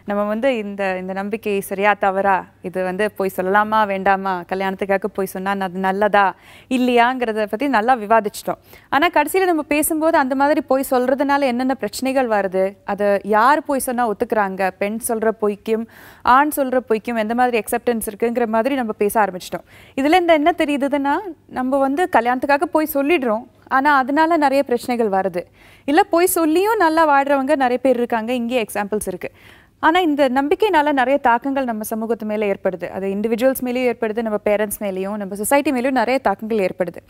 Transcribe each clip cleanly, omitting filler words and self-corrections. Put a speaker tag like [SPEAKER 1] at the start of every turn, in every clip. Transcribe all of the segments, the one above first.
[SPEAKER 1] நம்ம வந்து இந்த நம்பிக்கை சரியா தவறா, இது வந்து போய் சொல்லலாமா வேண்டாமா, கல்யாணத்துக்காக போய் சொன்னா அது நல்லதா இல்லையாங்கிறத பத்தி நல்லா விவாதிச்சிட்டோம். ஆனா கடைசியில நம்ம பேசும்போது அந்த மாதிரி போய் சொல்றதுனால என்னென்ன பிரச்சனைகள் வருது, அது யார் போய் சொன்னா ஒத்துக்கிறாங்க, பெண் சொல்ற பொய்க்கும் ஆண் சொல்ற பொய்க்கும் எந்த மாதிரி அக்செப்டன்ஸ் இருக்குங்கிற மாதிரி நம்ம பேச ஆரம்பிச்சிட்டோம். இதுல என்ன தெரியுதுன்னா, நம்ம வந்து கல்யாணத்துக்காக போய் சொல்லிடுறோம், ஆனா அதனால நிறைய பிரச்சனைகள் வருது. இல்ல போய் சொல்லியும் நல்லா வாழ்றவங்க நிறைய பேர் இருக்காங்க, இங்கே எக்ஸாம்பிள்ஸ் இருக்கு. ஆனா இந்த நம்பிக்கைனால நிறைய தாக்கங்கள் நம்ம சமூகத்து மேலே ஏற்படுது. அது இண்டிவிஜுவல்ஸ் மேலேயும் ஏற்படுது, நம்ம பேரண்ட்ஸ் மேலேயும் நம்ம சொசைட்டி மேலேயும் நிறைய தாக்கங்கள் ஏற்படுது.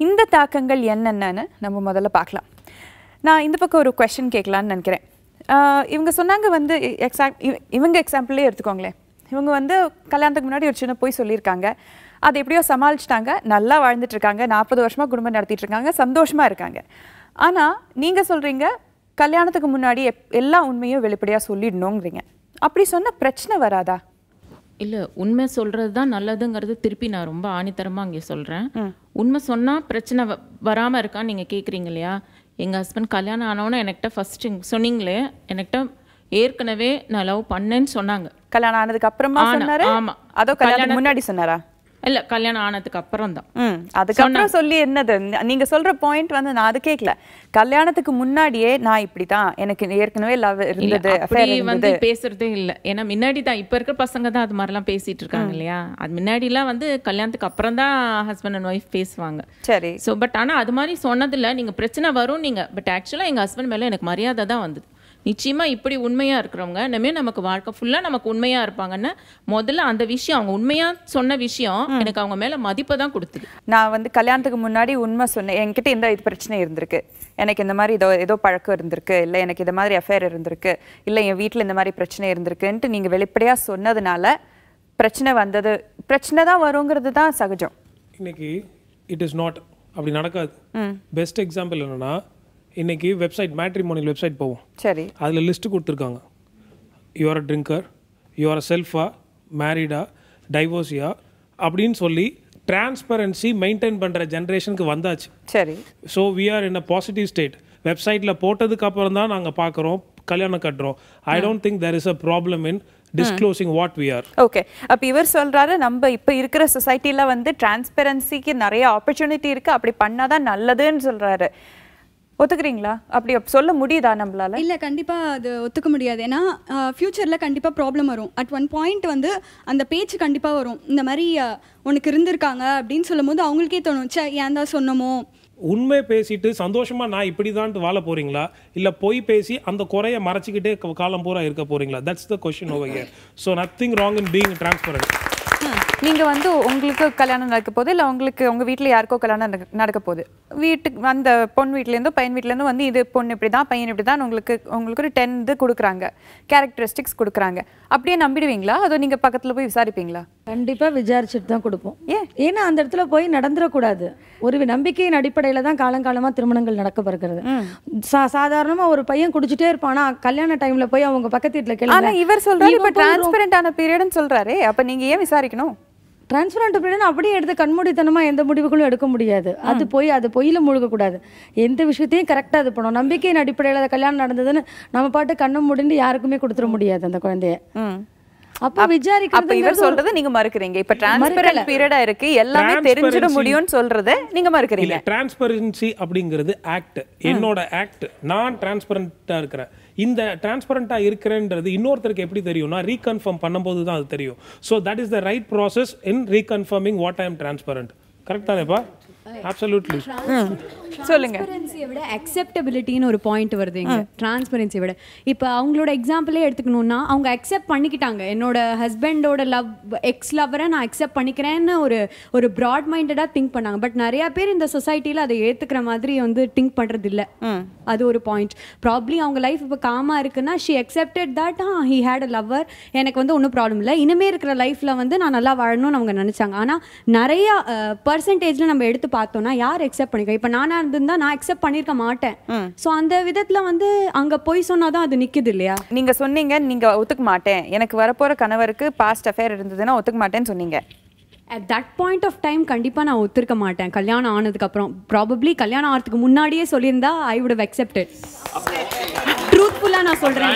[SPEAKER 1] இந்த தாக்கங்கள் என்னென்னு நம்ம முதல்ல பார்க்கலாம். நான் இந்த பக்கம் ஒரு கொஸ்டின் கேட்கலான்னு நினைக்கிறேன். இவங்க சொன்னாங்க வந்து இவங்க எக்ஸாம்பிளே எடுத்துக்கோங்களேன். இவங்க வந்து கல்யாணத்துக்கு முன்னாடி ஒரு சின்ன போய் சொல்லியிருக்காங்க, அது எப்படியோ சமாளிச்சிட்டாங்க, நல்லா வாழ்ந்துட்டு இருக்காங்க, 40 வருஷமா குடும்பம் நடத்திட்டு இருக்காங்க, சந்தோஷமா இருக்காங்க. ஆனா நீங்க சொல்றீங்க கல்யாணத்துக்கு முன்னாடி எல்லா உண்மையும் வெளிப்படையா சொல்லிடணுங்கிறீங்க. அப்படி சொன்ன பிரச்சனை வராதா?
[SPEAKER 2] இல்லை, உண்மை சொல்கிறது தான் நல்லதுங்கிறது திருப்பி நான் ரொம்ப ஆணித்தரமாக அங்கே சொல்கிறேன். உண்மை சொன்னால் பிரச்சனை வராமல் இருக்கான்னு நீங்கள் கேட்குறீங்க இல்லையா? எங்கள் ஹஸ்பண்ட் கல்யாணம் ஆனவொன்னே என்கிட்ட ஃபஸ்ட்டு சொன்னீங்களே, என்கிட்ட ஏற்கனவே நான் லவ் பண்ணேன்னு சொன்னாங்க.
[SPEAKER 1] கல்யாணம் ஆனதுக்கு அப்புறமா சொன்னாரு?
[SPEAKER 2] ஆமாம்.
[SPEAKER 1] அதோ கல்யாணத்துக்கு முன்னாடி சொன்னாரா?
[SPEAKER 2] இல்லை, கல்யாணம் ஆனதுக்கு அப்புறம் தான்.
[SPEAKER 1] அதுக்கப்புறம் சொல்லி என்னது நீங்க சொல்ற பாயிண்ட் வந்து நான் அது கேட்கல. கல்யாணத்துக்கு முன்னாடியே நான் இப்படிதான், எனக்கு ஏற்கனவே லவ் இருந்தது,
[SPEAKER 2] அப்படி வந்து பேசுறதே இல்லை. ஏன்னா முன்னாடி தான் இப்போ இருக்கிற பசங்க தான் அது மாதிரிலாம் பேசிட்டு இருக்காங்க இல்லையா? அது முன்னாடிலாம் வந்து கல்யாணத்துக்கு அப்புறம் தான் ஹஸ்பண்ட் அண்ட் ஒய்ஃப் பேசுவாங்க.
[SPEAKER 1] சரி.
[SPEAKER 2] ஸோ பட் ஆனால் அது மாதிரி சொன்னதில்லை. நீங்கள் பிரச்சனை வரும் நீங்கள், பட் ஆக்சுவலாக எங்கள் ஹஸ்பண்ட் மேலே எனக்கு மரியாதை தான் வந்தது. நிச்சயமாக இப்படி உண்மையாக இருக்கிறவங்க இனிமேல் நமக்கு வாழ்க்கை ஃபுல்லாக நமக்கு உண்மையாக இருப்பாங்கன்னு முதல்ல அந்த விஷயம், அவங்க உண்மையாக சொன்ன விஷயம் எனக்கு அவங்க மேலே மதிப்பை தான் கொடுத்துது.
[SPEAKER 1] நான் வந்து கல்யாணத்துக்கு முன்னாடி உண்மை சொன்னேன், என்கிட்ட இது பிரச்சனை இருந்திருக்கு, எனக்கு இந்த மாதிரி ஏதோ பழக்கம் இருந்திருக்கு, இல்லை எனக்கு இந்த மாதிரி அஃபேர் இருந்திருக்கு, இல்லை என் வீட்டில் இந்த மாதிரி பிரச்சனை இருந்திருக்குன்ட்டு நீங்கள் வெளிப்படையாக சொன்னதுனால பிரச்சனை வந்தது. பிரச்சனை தான் வருங்கிறது தான் சகஜம்.
[SPEAKER 3] இன்னைக்கு இட் இஸ் நாட் அப்படி நடக்காது. பெஸ்ட் எக்ஸாம்பிள் என்னன்னா, இன்னைக்கு வெப்சைட் மேட்ரிமோனியல் வெப்சைட் போவோம்.
[SPEAKER 1] சரி.
[SPEAKER 3] அதில் லிஸ்ட்டு கொடுத்துருக்காங்க. You are a drinker, you are a செல்ஃபா, மேரிடா, டைவோர்ஸியா அப்படின்னு சொல்லி டிரான்ஸ்பரன்சி மெயின்டைன் பண்ணுற ஜென்ரேஷனுக்கு வந்தாச்சு.
[SPEAKER 1] சரி.
[SPEAKER 3] So we are in a positive state. வெப்சைட்டில் போட்டதுக்கு அப்புறம் தான் நாங்கள் பார்க்குறோம், கல்யாணம் கட்டுறோம். I don't think there is a problem in disclosing what we are.
[SPEAKER 1] Okay, அப்ப இவர் சொல்றாரு நம்ம இப்ப இருக்கிற சொசைட்டில வந்து டிரான்ஸ்பரன்சிக்கு நிறைய ஆப்பர்ச்சுனிட்டி இருக்கு, அப்படி பண்ணாதான் நல்லதுன்னு சொல்றாரு. ஒத்துக்கிறீங்களா? அப்படி சொல்ல முடியுதா நம்மளால?
[SPEAKER 4] இல்லை, கண்டிப்பாக அது ஒத்துக்க முடியாது. ஏன்னா ஃப்யூச்சரில் கண்டிப்பாக ப்ராப்ளம் வரும். அட் ஒன் பாயிண்ட் வந்து அந்த பேச்சு கண்டிப்பாக வரும். இந்த மாதிரி உனக்கு இருந்திருக்காங்க அப்படின்னு சொல்லும் போது அவங்களுக்கே தோணும், சே ஏன் தான் சொன்னமோ.
[SPEAKER 3] உண்மை பேசிட்டு சந்தோஷமா நான் இப்படிதான் வாழ போறீங்களா, இல்ல பொய் பேசி அந்த குறைய மறைச்சிக்கிட்டே காலம் பூரா இருக்க போறீங்களா? That's the question over here. So nothing wrong in being transparent.
[SPEAKER 1] நீங்க வந்து உங்களுக்கு கல்யாணம் நடக்க போகுது, இல்லை உங்களுக்கு உங்க வீட்டில் யாருக்கோ கல்யாணம் நடக்க போகுது, வீட்டுக்கு அந்த பொண்ணு வீட்டிலேருந்தோ பையன் வீட்டிலேருந்து வந்து இது பொண்ணு இப்படி தான் பையன் இப்படி தான் உங்களுக்கு ஒரு 10 இது கொடுக்குறாங்க, கேரக்டரிஸ்டிக்ஸ் கொடுக்குறாங்க. அப்படியே நம்பிடுவீங்களா? அதோ நீங்கள் பக்கத்தில் போய் விசாரிப்பீங்களா?
[SPEAKER 5] கண்டிப்பாக விசாரிச்சுட்டு தான் கொடுப்போம். ஏன்னா அந்த இடத்துல போய் நடந்துடக்கூடாது. ஒரு நம்பிக்கையின் அடிப்படையில் தான் காலங்காலமாக திருமணங்கள் நடக்கப்படுகிறது. சாதாரணமாக ஒரு பையன் குடிச்சிட்டே இருப்பானா, கல்யாண டைமில் போய் அவங்க பக்கத்து வீட்டில் கேள்வி.
[SPEAKER 1] ஆனால் இவர் சொல்றாரு இப்போ டிரான்ஸ்பரண்டான பீரியட்னு சொல்றாரு. அப்போ நீங்கள் ஏன் விசாரிக்கணும்?
[SPEAKER 5] டிரான்ஸ்பரண்ட் பீரியட் அப்படியே எடுத்து கண்மூடித்தனமாக எந்த முடிவுகளும் எடுக்க முடியாது. அது பொய்யில முழுகக்கூடாது. எந்த விஷயத்தையும் கரெக்டாக இது பண்ணும். நம்பிக்கையின் அடிப்படையில் கல்யாணம் நடந்ததுன்னு நம்ம பாட்டு கண்ணை முடிந்து யாருக்குமே கொடுத்துட முடியாது அந்த குழந்தைய. அப்ப விசாரிக்கிறது
[SPEAKER 1] இவர் சொல்றது நீங்க மறுக்கிறீங்க. இப்ப டிரான்ஸ்பரண்ட் பீரியடா இருக்கு, எல்லாமே தெரிஞ்சிட முடியும்னு சொல்றது நீங்க மறுக்கிறீங்க.
[SPEAKER 3] டிரான்ஸ்பரன்சி அப்படிங்கிறது ஆக்ட், என்னோட ஆக்ட். நான் டிரான்ஸ்பரண்டா இருக்கிறேன். இந்த டிரான்ஸ்பரண்டா இருக்கிறேன்றது இன்னொருத்தருக்கு எப்படி தெரியும்னா ரீகன்ஃபார்ம் பண்ணும்போது தான் அது தெரியும். So that is the right process in reconfirming what I am transparent. Correct தானேப்பா? அப்சல்யூட்லி.
[SPEAKER 1] சொல்லுங்க.
[SPEAKER 6] டிரான்ஸ்பரன்சியை விட அக்செப்டபிலிட்டின்னு ஒரு பாயிண்ட் வருது இங்க. டிரான்ஸ்பரன்சியை விட இப்போ அவங்களோட எக்ஸாம்பிளே எடுத்துக்கணும்னா, அவங்க அக்செப்ட் பண்ணிக்கிட்டாங்க, என்னோட ஹஸ்பண்டோட எக்ஸ் லவ்வரை நான் அக்செப்ட் பண்ணிக்கிறேன்னு ஒரு ப்ராட் மைண்டடாக திங்க் பண்ணாங்க. பட் நிறைய பேர் இந்த சொசைட்டியில் அதை ஏற்றுக்கிற மாதிரி வந்து திங்க் பண்ணுறது இல்லை. அது ஒரு பாயிண்ட். ப்ராப்ளி அவங்க லைஃப் இப்போ காமாக இருக்குன்னா she accepted that he had a lover, எனக்கு வந்து ஒன்றும் ப்ராப்ளம் இல்லை, இனிமேல் இருக்கிற லைஃப்பில் வந்து நான் நல்லா வாழணும்னு அவங்க நினச்சாங்க. ஆனால் நிறைய பர்சன்டேஜில் நம்ம எடுத்து பார்த்தோம்னா யார் அக்செப்ட் பண்ணிக்க? இப்போ நானா இருந்தா நான் அக்செப்ட் பண்ணிருக்க மாட்டேன். சோ அந்த விதத்துல வந்து அங்க போய் சொன்னாதான் அது நிக்குது இல்லையா?
[SPEAKER 1] நீங்க சொன்னீங்க நீங்க ஒத்துக்க மாட்டேன், எனக்கு வரப்போற கணவருக்கு பாஸ்ட் அஃபேர் இருந்ததுன்னா ஒத்துக்க மாட்டேன்னு சொன்னீங்க.
[SPEAKER 6] At that point of time கண்டிப்பாக நான் ஒத்துருக்க மாட்டேன். கல்யாணம் ஆனதுக்கப்புறம் ப்ராபப்ளி கல்யாணம் ஆகிறதுக்கு முன்னாடியே சொல்லியிருந்தா ஐ வுட் ஹவ் அக்செப்டட். ட்ரூத்ஃபுல்லாக நான் சொல்கிறேன்,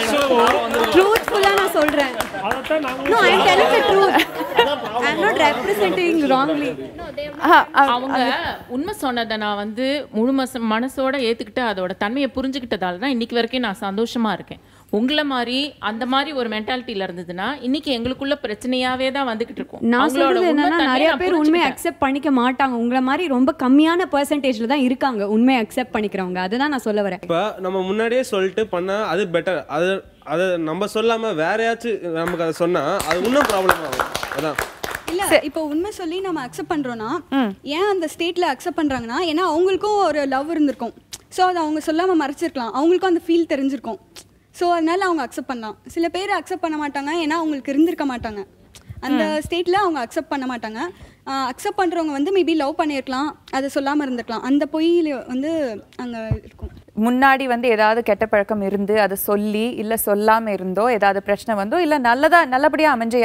[SPEAKER 6] ட்ரூத்ஃபுல்லாக நான் சொல்கிறேன். No, I am telling the truth. I am not representing wrongly.
[SPEAKER 2] அவங்க உண்மை சொன்னதை நான் வந்து முழு மனசோட ஏத்துக்கிட்டு அதோட தன்மையை புரிஞ்சுக்கிட்டதால தான் இன்னைக்கு வரைக்கும் நான் சந்தோஷமா இருக்கேன். உங்களை மாதிரி அந்த மாதிரி ஒரு மென்டாலிட்டியில இருந்ததுன்னா இன்னைக்கு எங்களுக்குள்ள பிரச்சனையாவே தான் வந்துகிட்டு இருக்கும்.
[SPEAKER 6] நான் சொல்றது என்னன்னா நிறைய பேர் உண்மையை அக்செப்ட் பண்ணிக்க மாட்டாங்க. உங்களை மாதிரி ரொம்ப கம்மியான பெர்சன்டேஜ்ல தான் இருக்காங்க உண்மையை அக்செப்ட் பண்ணிக்கிறவங்க. அதுதான் நான் சொல்ல வரேன்.
[SPEAKER 7] இப்போ நம்ம முன்னாடியே சொல்லிட்டு பண்ணா அது பெட்டர். அது நம்ம சொல்லாம வேறையாச்சும் நமக்கு அதை சொன்னா அது இன்னும் ப்ராப்ளம் ஆகும். அதான்
[SPEAKER 4] இல்ல இப்போ உண்மை சொல்லி நம்ம அக்செப்ட் பண்றோம்னா ஏன் அந்த ஸ்டேட்ல அக்செப்ட் பண்றாங்கன்னா ஏன்னா அவங்களுக்கும் ஒரு லவ் இருந்திருக்கும். ஸோ அதை அவங்க சொல்லாம மறைச்சிருக்கலாம். அவங்களுக்கும் அந்த ஃபீல் தெரிஞ்சிருக்கும். ஸோ அதனால அவங்க அக்செப்ட் பண்ணலாம். சில பேர் அக்செப்ட் பண்ண மாட்டாங்க ஏன்னா அவங்களுக்கு இருந்திருக்க மாட்டாங்க அந்த ஸ்டேட்டில். அவங்க அக்செப்ட் பண்ண மாட்டாங்க. அக்செப்ட் பண்ணுறவங்க வந்து மேபி லவ் பண்ணியிருக்கலாம், அதை சொல்லாமல் இருந்திருக்கலாம். அந்த பொய்யில் வந்து அங்கே இருக்கும்.
[SPEAKER 1] முன்னாடி வந்து ஏதாவது கெட்ட பழக்கம் இருந்து அதை சொல்லி இல்லை சொல்லாமல் இருந்தோ ஏதாவது பிரச்சனை வந்தோ இல்லை நல்லபடியாக அமைஞ்ச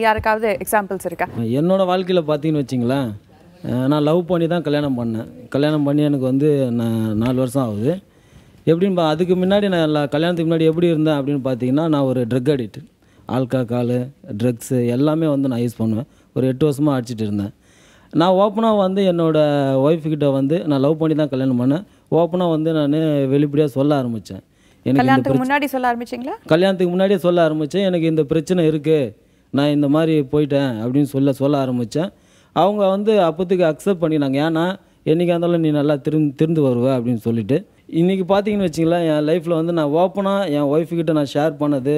[SPEAKER 1] யாருக்காவது எக்ஸாம்பிள்ஸ் இருக்கா?
[SPEAKER 8] என்னோட வாழ்க்கையில் பார்த்தீங்கன்னு வச்சிங்களேன், நான் லவ் பண்ணி தான் கல்யாணம் பண்ணேன். கல்யாணம் பண்ணி எனக்கு வந்து நான் 4 வருஷம் ஆகுது. எப்படின்னு அதுக்கு முன்னாடி நான் கல்யாணத்துக்கு முன்னாடி எப்படி இருந்தேன் அப்படின்னு பார்த்தீங்கன்னா, நான் ஒரு ட்ரக் அடிக்ட். ஆல்கஹால், ட்ரக்ஸு எல்லாமே வந்து நான் யூஸ் பண்ணுவேன். ஒரு 8 வருஷமாக அடிச்சிட்டு இருந்தேன். நான் ஓப்பனாக வந்து என்னோடய ஒய்ஃப்கிட்ட வந்து நான் லவ் பண்ணி தான் கல்யாணம் பண்ணேன். ஓப்பனாக வந்து நான் வெளிப்படையாக சொல்ல ஆரம்பித்தேன்.
[SPEAKER 1] கல்யாணத்துக்கு முன்னாடி சொல்ல ஆரம்பிச்சிங்களா?
[SPEAKER 8] கல்யாணத்துக்கு முன்னாடியே சொல்ல ஆரம்பித்தேன். எனக்கு இந்த பிரச்சனை இருக்குது, நான் இந்த மாதிரி போயிட்டேன் அப்படின்னு சொல்ல ஆரம்பித்தேன். அவங்க வந்து அப்போதுக்கு அக்செப்ட் பண்ணினாங்க. ஏன்னா என்றைக்காக இருந்தாலும் நீ நல்லா திருந்து வருவ அப்படின்னு சொல்லிட்டு. இன்றைக்கி பார்த்தீங்கன்னு வச்சிங்களேன், என் லைஃப்பில் வந்து நான் ஓப்பனாக என் ஒய்ஃப்கிட்ட நான் ஷேர் பண்ணது,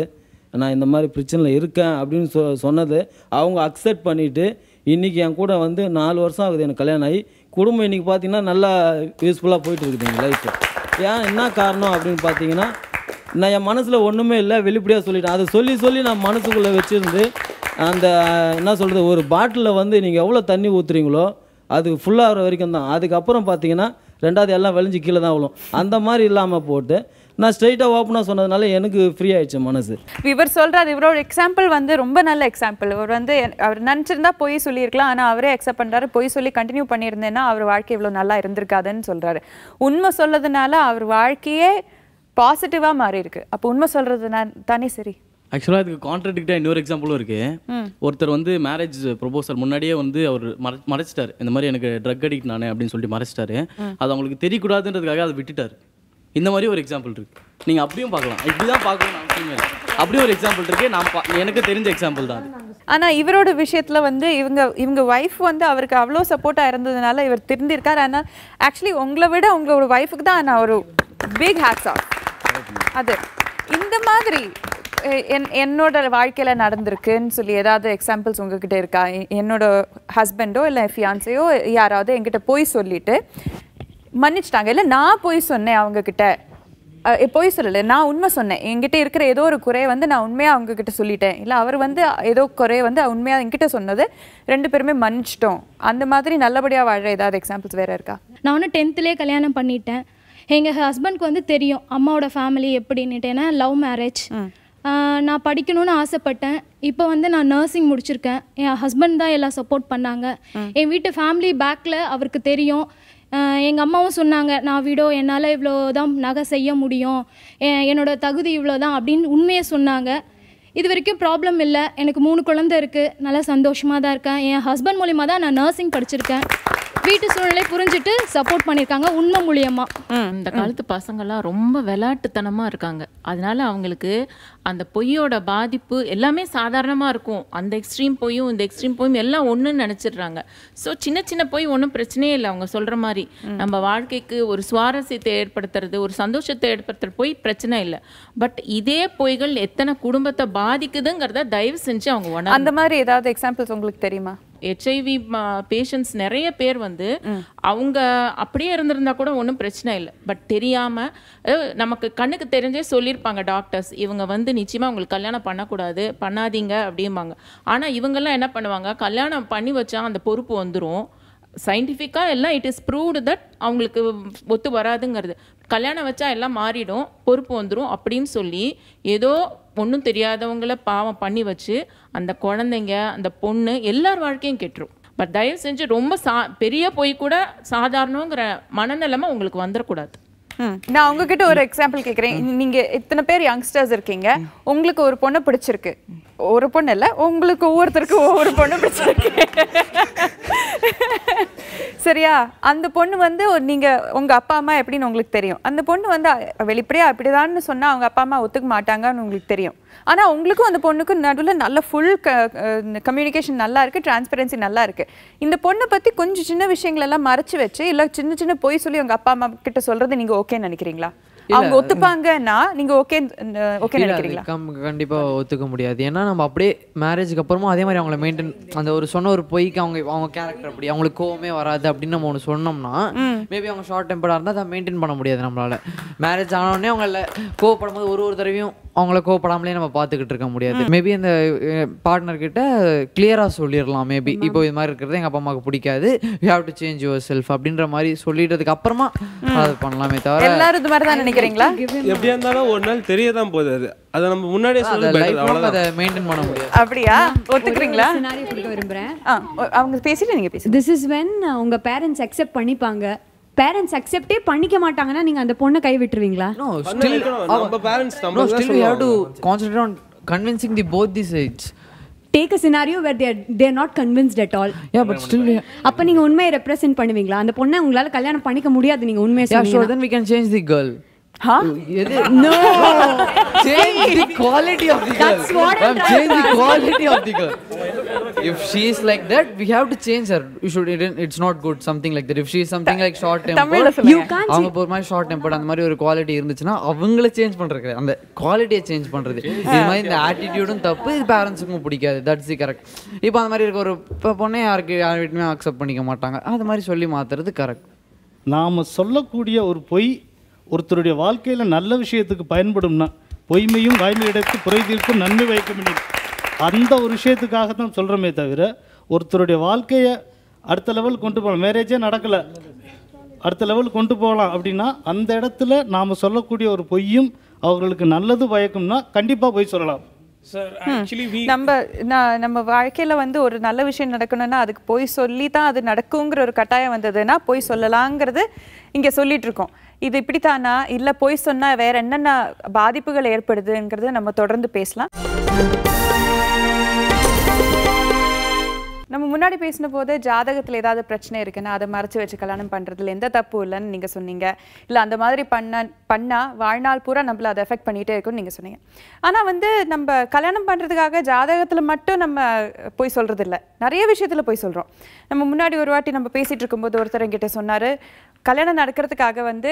[SPEAKER 8] நான் இந்த மாதிரி பிரச்சனையில் இருக்கேன் அப்படின்னு சொன்னது அவங்க அக்செப்ட் பண்ணிவிட்டு இன்றைக்கி என் கூட வந்து 4 வருஷம் ஆகுது எனக்கு கல்யாணம் ஆகி. குடும்பம் இன்றைக்கி பார்த்தீங்கன்னா நல்லா யூஸ்ஃபுல்லாக போயிட்டு இருக்குது எங்கள் லைஃப்பு. ஏன் என்ன காரணம் அப்படின்னு பார்த்தீங்கன்னா, நான் என் மனசில் ஒன்றுமே இல்லை, வெளிப்படையாக சொல்லிட்டேன். அதை சொல்லி நான் மனசுக்குள்ளே வச்சுருந்து அந்த என்ன சொல்கிறது, ஒரு பாட்டிலில் வந்து நீங்கள் எவ்வளோ தண்ணி ஊற்றுறீங்களோ அது ஃபுல்லாகிற வரைக்கும் தான். அதுக்கப்புறம் பார்த்தீங்கன்னா ரெண்டாவது எல்லாம் விளைஞ்சி கீழே தான் விழும். அந்த மாதிரி இல்லாமல் போட்டு நான் ஸ்ட்ரைட்டாக ஓப்பனாக சொன்னதுனால எனக்கு ஃப்ரீ ஆயிடுச்சு மனசு.
[SPEAKER 1] இவர் சொல்கிறார், இவரோட எக்ஸாம்பிள் வந்து ரொம்ப நல்ல எக்ஸாம்பிள். இவர் வந்து அவர் நினச்சிருந்தா பொய் சொல்லியிருக்கலாம், ஆனால் அவரே அக்செப்ட் பண்ணுறாரு. பொய் சொல்லி கண்டினியூ பண்ணியிருந்தேன்னா அவர் வாழ்க்கை இவ்வளோ நல்லா இருந்திருக்காதுன்னு சொல்கிறாரு. உண்மை சொல்லதுனால அவர் வாழ்க்கையே பாசிட்டிவாக மாறி இருக்கு. அப்போ உண்மை சொல்கிறது தானே சரி?
[SPEAKER 9] ஆக்சுவலாக இதுக்கு கான்ட்ராடிக்டாக இன்னொரு எக்ஸாம்பிளும் இருக்குது. ஒருத்தர் வந்து மேரேஜ் ப்ரொபோசல் முன்னாடியே வந்து அவர் மறைச்சிட்டார். இந்த மாதிரி எனக்கு ட்ரக் அடிக்ட் நானே அப்படின்னு சொல்லிட்டு மறைச்சிட்டாரு. அது அவங்களுக்கு தெரியக்கூடாதுன்றதுக்காக அதை விட்டுட்டார். இந்த மாதிரி ஒரு எக்ஸாம்பிள் இருக்குது. நீங்கள் அப்படியும் பார்க்கலாம். இப்படி தான் பார்க்கணும் அவசியமே இல்லை. அப்படியே ஒரு எக்ஸாம்பிள் இருக்குது. எனக்கு தெரிஞ்ச எக்ஸாம்பிள் தான்.
[SPEAKER 1] ஆனால் இவரோட விஷயத்தில் வந்து இவங்க ஒய்ஃப் வந்து அவருக்கு அவ்வளோ சப்போர்ட்டாக இருந்ததுனால இவர் திருந்திருக்கார். ஆனால் ஆக்சுவலி உங்களை விட உங்களோட ஒய்ஃபுக்கு தான் நான் ஒரு பிக் ஹேட்ஸ் ஆஃப். அது இந்த மாதிரி என்னோட வாழ்க்கையில் நடந்திருக்குன்னு சொல்லி ஏதாவது எக்ஸாம்பிள்ஸ் உங்ககிட்ட இருக்கா? என்னோட ஹஸ்பண்டோ இல்லை ஃபியான்ஸையோ யாராவது என்கிட்ட போய் சொல்லிட்டு மன்னிச்சிட்டாங்க, இல்லை நான் போய் சொன்னேன் அவங்கக்கிட்ட, போய் சொல்லலை, நான் உண்மை சொன்னேன், என்கிட்ட இருக்கிற ஏதோ ஒரு குறையை வந்து நான் உண்மையாக அவங்கக்கிட்ட சொல்லிட்டேன், இல்லை அவர் வந்து ஏதோ குறையை வந்து உண்மையாக என்கிட்ட சொன்னது 2 பேருமே மன்னிச்சிட்டோம், அந்த மாதிரி நல்லபடியாக வாழ்கிற ஏதாவது எக்ஸாம்பிள்ஸ் வேறு இருக்கா?
[SPEAKER 10] நான் ஒன்று 10th கல்யாணம் பண்ணிட்டேன். எங்கள் ஹஸ்பண்ட்க்கு வந்து தெரியும் அம்மாவோட ஃபேமிலி எப்படின்னுட்டு. ஏன்னா லவ் மேரேஜ். நான் படிக்கணும்னு ஆசைப்பட்டேன். இப்போ வந்து நான் நர்சிங் முடிச்சிருக்கேன். என் ஹஸ்பண்ட் தான் எல்லாம் சப்போர்ட் பண்ணாங்க. என் வீட்டு ஃபேமிலி பேக்கில் அவருக்கு தெரியும். எங்கள் அம்மாவும் சொன்னாங்க, நான் விடோ என்னால் இவ்வளோ தான் நகை செய்ய முடியும், என்னோட தகுதி இவ்வளோ தான் அப்படின்னு உண்மையை சொன்னாங்க. இது வரைக்கும் ப்ராப்ளம் இல்லை. எனக்கு 3 குழந்தை இருக்குது. நல்லா சந்தோஷமாக தான் இருக்கேன். என் ஹஸ்பண்ட் மூலிமா தான் நான் நர்சிங் படிச்சிருக்கேன். வீட்டு சூழ்நிலை புரிஞ்சுட்டு சப்போர்ட் பண்ணியிருக்காங்க உண்மை மூலியமா.
[SPEAKER 2] இந்த காலத்து பசங்கள்லாம் ரொம்ப விளையாட்டுத்தனமாக இருக்காங்க. அதனால அவங்களுக்கு அந்த பொய்யோட பாதிப்பு எல்லாமே சாதாரணமாக இருக்கும். அந்த எக்ஸ்ட்ரீம் பொய்யும் இந்த எக்ஸ்ட்ரீம் பொய்யும் எல்லாம் ஒன்றுன்னு நினச்சிடுறாங்க. ஸோ சின்ன சின்ன பொய் ஒன்றும் பிரச்சனையே இல்லை. அவங்க சொல்கிற மாதிரி நம்ம வாழ்க்கைக்கு ஒரு சுவாரஸ்யத்தை ஏற்படுத்துறது, ஒரு சந்தோஷத்தை ஏற்படுத்துறது பொய் பிரச்சனை இல்லை. பட் இதே பொய்கள் எத்தனை குடும்பத்தை பாதிக்குதுங்கிறத தயவு செஞ்சு அவங்க உணர.
[SPEAKER 1] அந்த மாதிரி ஏதாவது எக்ஸாம்பிள்ஸ் உங்களுக்கு தெரியுமா?
[SPEAKER 2] HIV பேஷண்ட்ஸ் நிறைய பேர் வந்து அவங்க அப்படியே இருந்திருந்தா கூட ஒன்றும் பிரச்சனை இல்லை. பட் தெரியாமல் நமக்கு கண்ணுக்கு தெரிஞ்சே சொல்லியிருப்பாங்க டாக்டர்ஸ், இவங்க வந்து நிச்சயமாக உங்களுக்கு கல்யாணம் பண்ணக்கூடாது, பண்ணாதீங்க அப்படிம்பாங்க. ஆனால் இவங்கெல்லாம் என்ன பண்ணுவாங்க, கல்யாணம் பண்ணி வச்சா அந்த பொறுப்பு வந்துடும். சயின்டிஃபிக்காக எல்லாம் இட் இஸ் ப்ரூவ்டு தட் அவங்களுக்கு ஒத்து வராதுங்கிறது. கல்யாணம் வச்சா எல்லாம் மாறிடும், பொறுப்பு வந்துடும் அப்படின்னு சொல்லி ஏதோ ஒன்றும் தெரியாதவங்கள பாவம் பண்ணி வச்சு அந்த குழந்தைங்க, அந்த பொண்ணு எல்லார் வாழ்க்கையும் கெட்டுரும். பட் தயவு செஞ்சு ரொம்ப பெரிய போய் கூட சாதாரணங்கிற மனநிலைமை உங்களுக்கு வந்துடக்கூடாது.
[SPEAKER 1] நான் உங்ககிட்ட ஒரு எக்ஸாம்பிள் கேட்குறேன். நீங்க இத்தனை பேர் யங்ஸ்டர்ஸ் இருக்கீங்க, உங்களுக்கு ஒரு பொண்ணு பிடிச்சிருக்கு, ஒரு பொண்ணு இல்லை, உங்களுக்கு ஒவ்வொருத்தருக்கும் ஒவ்வொரு பொண்ணு பிடிச்சிருக்கு, சரியா? அந்த பொண்ணு வந்து நீங்க உங்க அப்பா அம்மா எப்படின்னு உங்களுக்கு தெரியும். அந்த பொண்ணு வந்து வெளிப்படையா அப்படிதான்னு சொன்னா அவங்க அப்பா அம்மா ஒத்துக்க மாட்டாங்கன்னு உங்களுக்கு தெரியும். ஆனா உங்களுக்கும் அந்த பொண்ணுக்கும் நடுவில் நல்ல ஃபுல் கம்யூனிகேஷன் நல்லா இருக்கு, டிரான்ஸ்பரன்சி நல்லா இருக்கு. இந்த பொண்ணை பத்தி கொஞ்சம் சின்ன விஷயங்கள் எல்லாம் மறைச்சு வச்சு இல்ல சின்ன சின்ன பொய் சொல்லி உங்க அப்பா அம்மா கிட்ட சொல்றது நீங்க ஓகேன்னு நினைக்கிறீங்களா? அவங்க ஒத்துப்பாங்கன்னா நீங்க ஓகே நினைக்கிறீங்களா?
[SPEAKER 11] கண்டிப்பா ஒத்துக்க முடியாது. ஏன்னா நம்ம அப்படியே மேரேஜுக்கு அப்புறமும் அதே மாதிரி அவங்கள மெயின்டைன், அந்த ஒரு சொன்ன ஒரு பொய்க்கு அவங்க கேரக்டர் அப்படி அவங்களுக்கு கோவமே வராது அப்படின்னு நம்ம ஒன்று சொன்னோம்னா மேபி அவங்க ஷார்ட் டெம்பராக இருந்தால் அதை மெயின்டைன் பண்ண முடியாது நம்மளால. மேரேஜ் ஆனோடனே அவங்கள கோவப்படும் போது ஒரு தடவையும் அவங்கள கோவப்படாமலே நம்ம பார்த்துக்கிட்டு இருக்க முடியாது. மேபி அந்த பார்ட்னர்கிட்ட கிளியராக சொல்லிடலாம். மேபி இப்போ இது மாதிரி இருக்கிறது எங்கள் அப்பா அம்மாவுக்கு பிடிக்காது, you have to change your self அப்படின்ற மாதிரி சொல்லிட்டதுக்கு அப்புறமா அது பண்ணலாமே தவிர
[SPEAKER 1] எல்லாரும் இது மாதிரி தான் நினைக்கிறீங்களா?
[SPEAKER 7] எப்படியா இருந்தாலும் ஒரு நாள் தெரியதான் போகுது. அதை நம்ம முன்னாடியே சொல்லி
[SPEAKER 11] அதை மெயின்டைன் பண்ண முடியாது.
[SPEAKER 1] அப்படியா? ஒத்துக்கிறீங்களா?
[SPEAKER 6] சினாரியோ கொடுக்க விரும்புறேன்.
[SPEAKER 1] அவங்க பேசிட்டு நீங்க பேசுங்க.
[SPEAKER 6] திஸ் இஸ் வென் உங்க பேரண்ட்ஸ் அக்செப்ட் பண்ணிப்பாங்க. பேரண்ட்ஸ் அக்செப்டே பண்ணிக்க மாட்டாங்கன்னா நீங்க அந்த பொண்ணை கை விட்டுருவீங்களா?
[SPEAKER 11] No, still நம்ம பேரண்ட்ஸ் நம்ம still we have to concentrate on convincing both the sides.
[SPEAKER 6] Take a scenario where they are not convinced at all.
[SPEAKER 11] Yeah, but still
[SPEAKER 6] அப்ப நீங்க உண்மையை ரெப்ரசன்ட் பண்ணுவீங்களா? அந்த பொண்ணை உங்களால கல்யாணம் பண்ணிக்க முடியாது நீங்க உண்மையை சொன்னீங்கன்னா.
[SPEAKER 11] Yeah, sure, then we can change the girl.
[SPEAKER 6] Huh?
[SPEAKER 11] No. Change the quality of the girl.
[SPEAKER 6] That's what I'm
[SPEAKER 11] change the quality of the girl. If she is like that, we have to change her. It's not good, something like that. If she is something like short tempered,
[SPEAKER 6] you can't.
[SPEAKER 11] அவங்க ஒரு மாதிரி short tempered அந்த மாதிரி ஒரு quality இருந்துச்சுன்னா அவங்கள change பண்றது, அந்த குவாலிட்டியை சேஞ்ச் பண்றது. இது மாதிரி இந்த ஆட்டிடியூடும் தப்பு, இது பேரண்ட்ஸுக்கும் பிடிக்காது. That's the correct. இப்போ அந்த மாதிரி இருக்க ஒரு பொண்ணை யார் வீட்டுமே அக்செப்ட் பண்ணிக்க மாட்டாங்க. அது மாதிரி சொல்லி மாத்துறது கரெக்ட்.
[SPEAKER 12] நாம் சொல்லக்கூடிய ஒரு பொய் ஒருத்தருடைய வாழ்க்கையில் நல்ல விஷயத்துக்கு பயன்படும்னா, பொய்மையும் வாய்மையிடத்து புரைதீர்க்கும் நன்மை வைக்கும், அந்த ஒரு விஷயத்துக்காக தான் சொல்கிறோமே தவிர ஒருத்தருடைய வாழ்க்கையை அடுத்த லெவல் கொண்டு போகலாம். மேரேஜே நடக்கலை, அடுத்த லெவல் கொண்டு போகலாம் அப்படின்னா அந்த இடத்துல நாம் சொல்லக்கூடிய ஒரு பொய்யும் அவர்களுக்கு நல்லது பயக்கும்னா கண்டிப்பாக பொய் சொல்லலாம்.
[SPEAKER 1] நம்ம வாழ்க்கையில வந்து ஒரு நல்ல விஷயம் நடக்கணும்னா அதுக்கு போய் சொல்லி தான் அது நடக்குங்கிற ஒரு கட்டாயம் வந்ததுன்னா போய் சொல்லலாங்கிறது இங்க சொல்லிட்டு இருக்கோம். இது இப்படித்தானா இல்ல போய் சொன்னா வேற என்னென்ன பாதிப்புகள் ஏற்படுதுங்கிறது நம்ம தொடர்ந்து பேசலாம். நம்ம முன்னாடி பேசின போது ஜாதகத்தில் ஏதாவது பிரச்சனை இருக்குன்னா அதை மறைச்சு வச்சு கல்யாணம் பண்ணுறதுல எந்த தப்பு இல்லைன்னு நீங்கள் சொன்னீங்க. இல்லை அந்த மாதிரி பண்ணால் வாழ்நாள் பூரா நம்மள அதை எஃபெக்ட் பண்ணிகிட்டே இருக்குன்னு நீங்கள் சொன்னீங்க. ஆனால் வந்து நம்ம கல்யாணம் பண்ணுறதுக்காக ஜாதகத்தில் மட்டும் நம்ம போய் சொல்கிறது இல்லை, நிறைய விஷயத்தில் போய் சொல்கிறோம். நம்ம முன்னாடி ஒரு வாட்டி நம்ம பேசிகிட்டு இருக்கும்போது ஒருத்தர் என்கிட்ட சொன்னார், கல்யாணம் நடக்கிறதுக்காக வந்து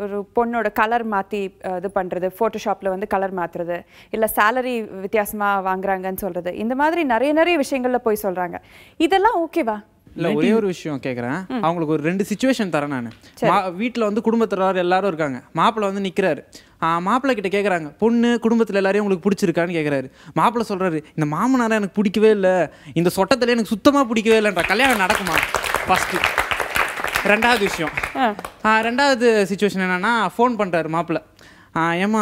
[SPEAKER 1] ஒரு பொண்ணோட கலர் மாற்றி இது பண்ணுறது, ஃபோட்டோஷாப்பில் வந்து கலர் மாற்றுறது, இல்லை சேலரி வித்தியாசமாக வாங்குறாங்கன்னு சொல்கிறது, இந்த மாதிரி நிறைய விஷயங்களில் போய் சொல்கிறாங்க. இதெல்லாம் ஓகேவா?
[SPEAKER 13] இல்லை, ஒரே ஒரு விஷயம் கேட்குறேன். அவங்களுக்கு ஒரு 2 சிச்சுவேஷன் தரேன் நான். வீட்டில் வந்து குடும்பத்தில் எல்லாரும் இருக்காங்க, மாப்பிள்ளை வந்து நிற்கிறாரு. மாப்பிள்ளை கிட்ட கேட்குறாங்க, பொண்ணு குடும்பத்தில் எல்லாரையும் உங்களுக்கு பிடிச்சிருக்கான்னு கேட்குறாரு. மாப்பிள்ளை சொல்கிறாரு, இந்த மாமனாரை எனக்கு பிடிக்கவே இல்லை, இந்த சொட்டத்தில் எனக்கு சுத்தமாக பிடிக்கவே இல்லைன்ற. கல்யாணம் நடக்குமா? ஃபஸ்ட்டு. ரெண்டாவது விஷயம், ரெண்டாவது சிச்சுவேஷன் என்னென்னா, ஃபோன் பண்ணுறாரு மாப்பிள்ளை, ஏம்மா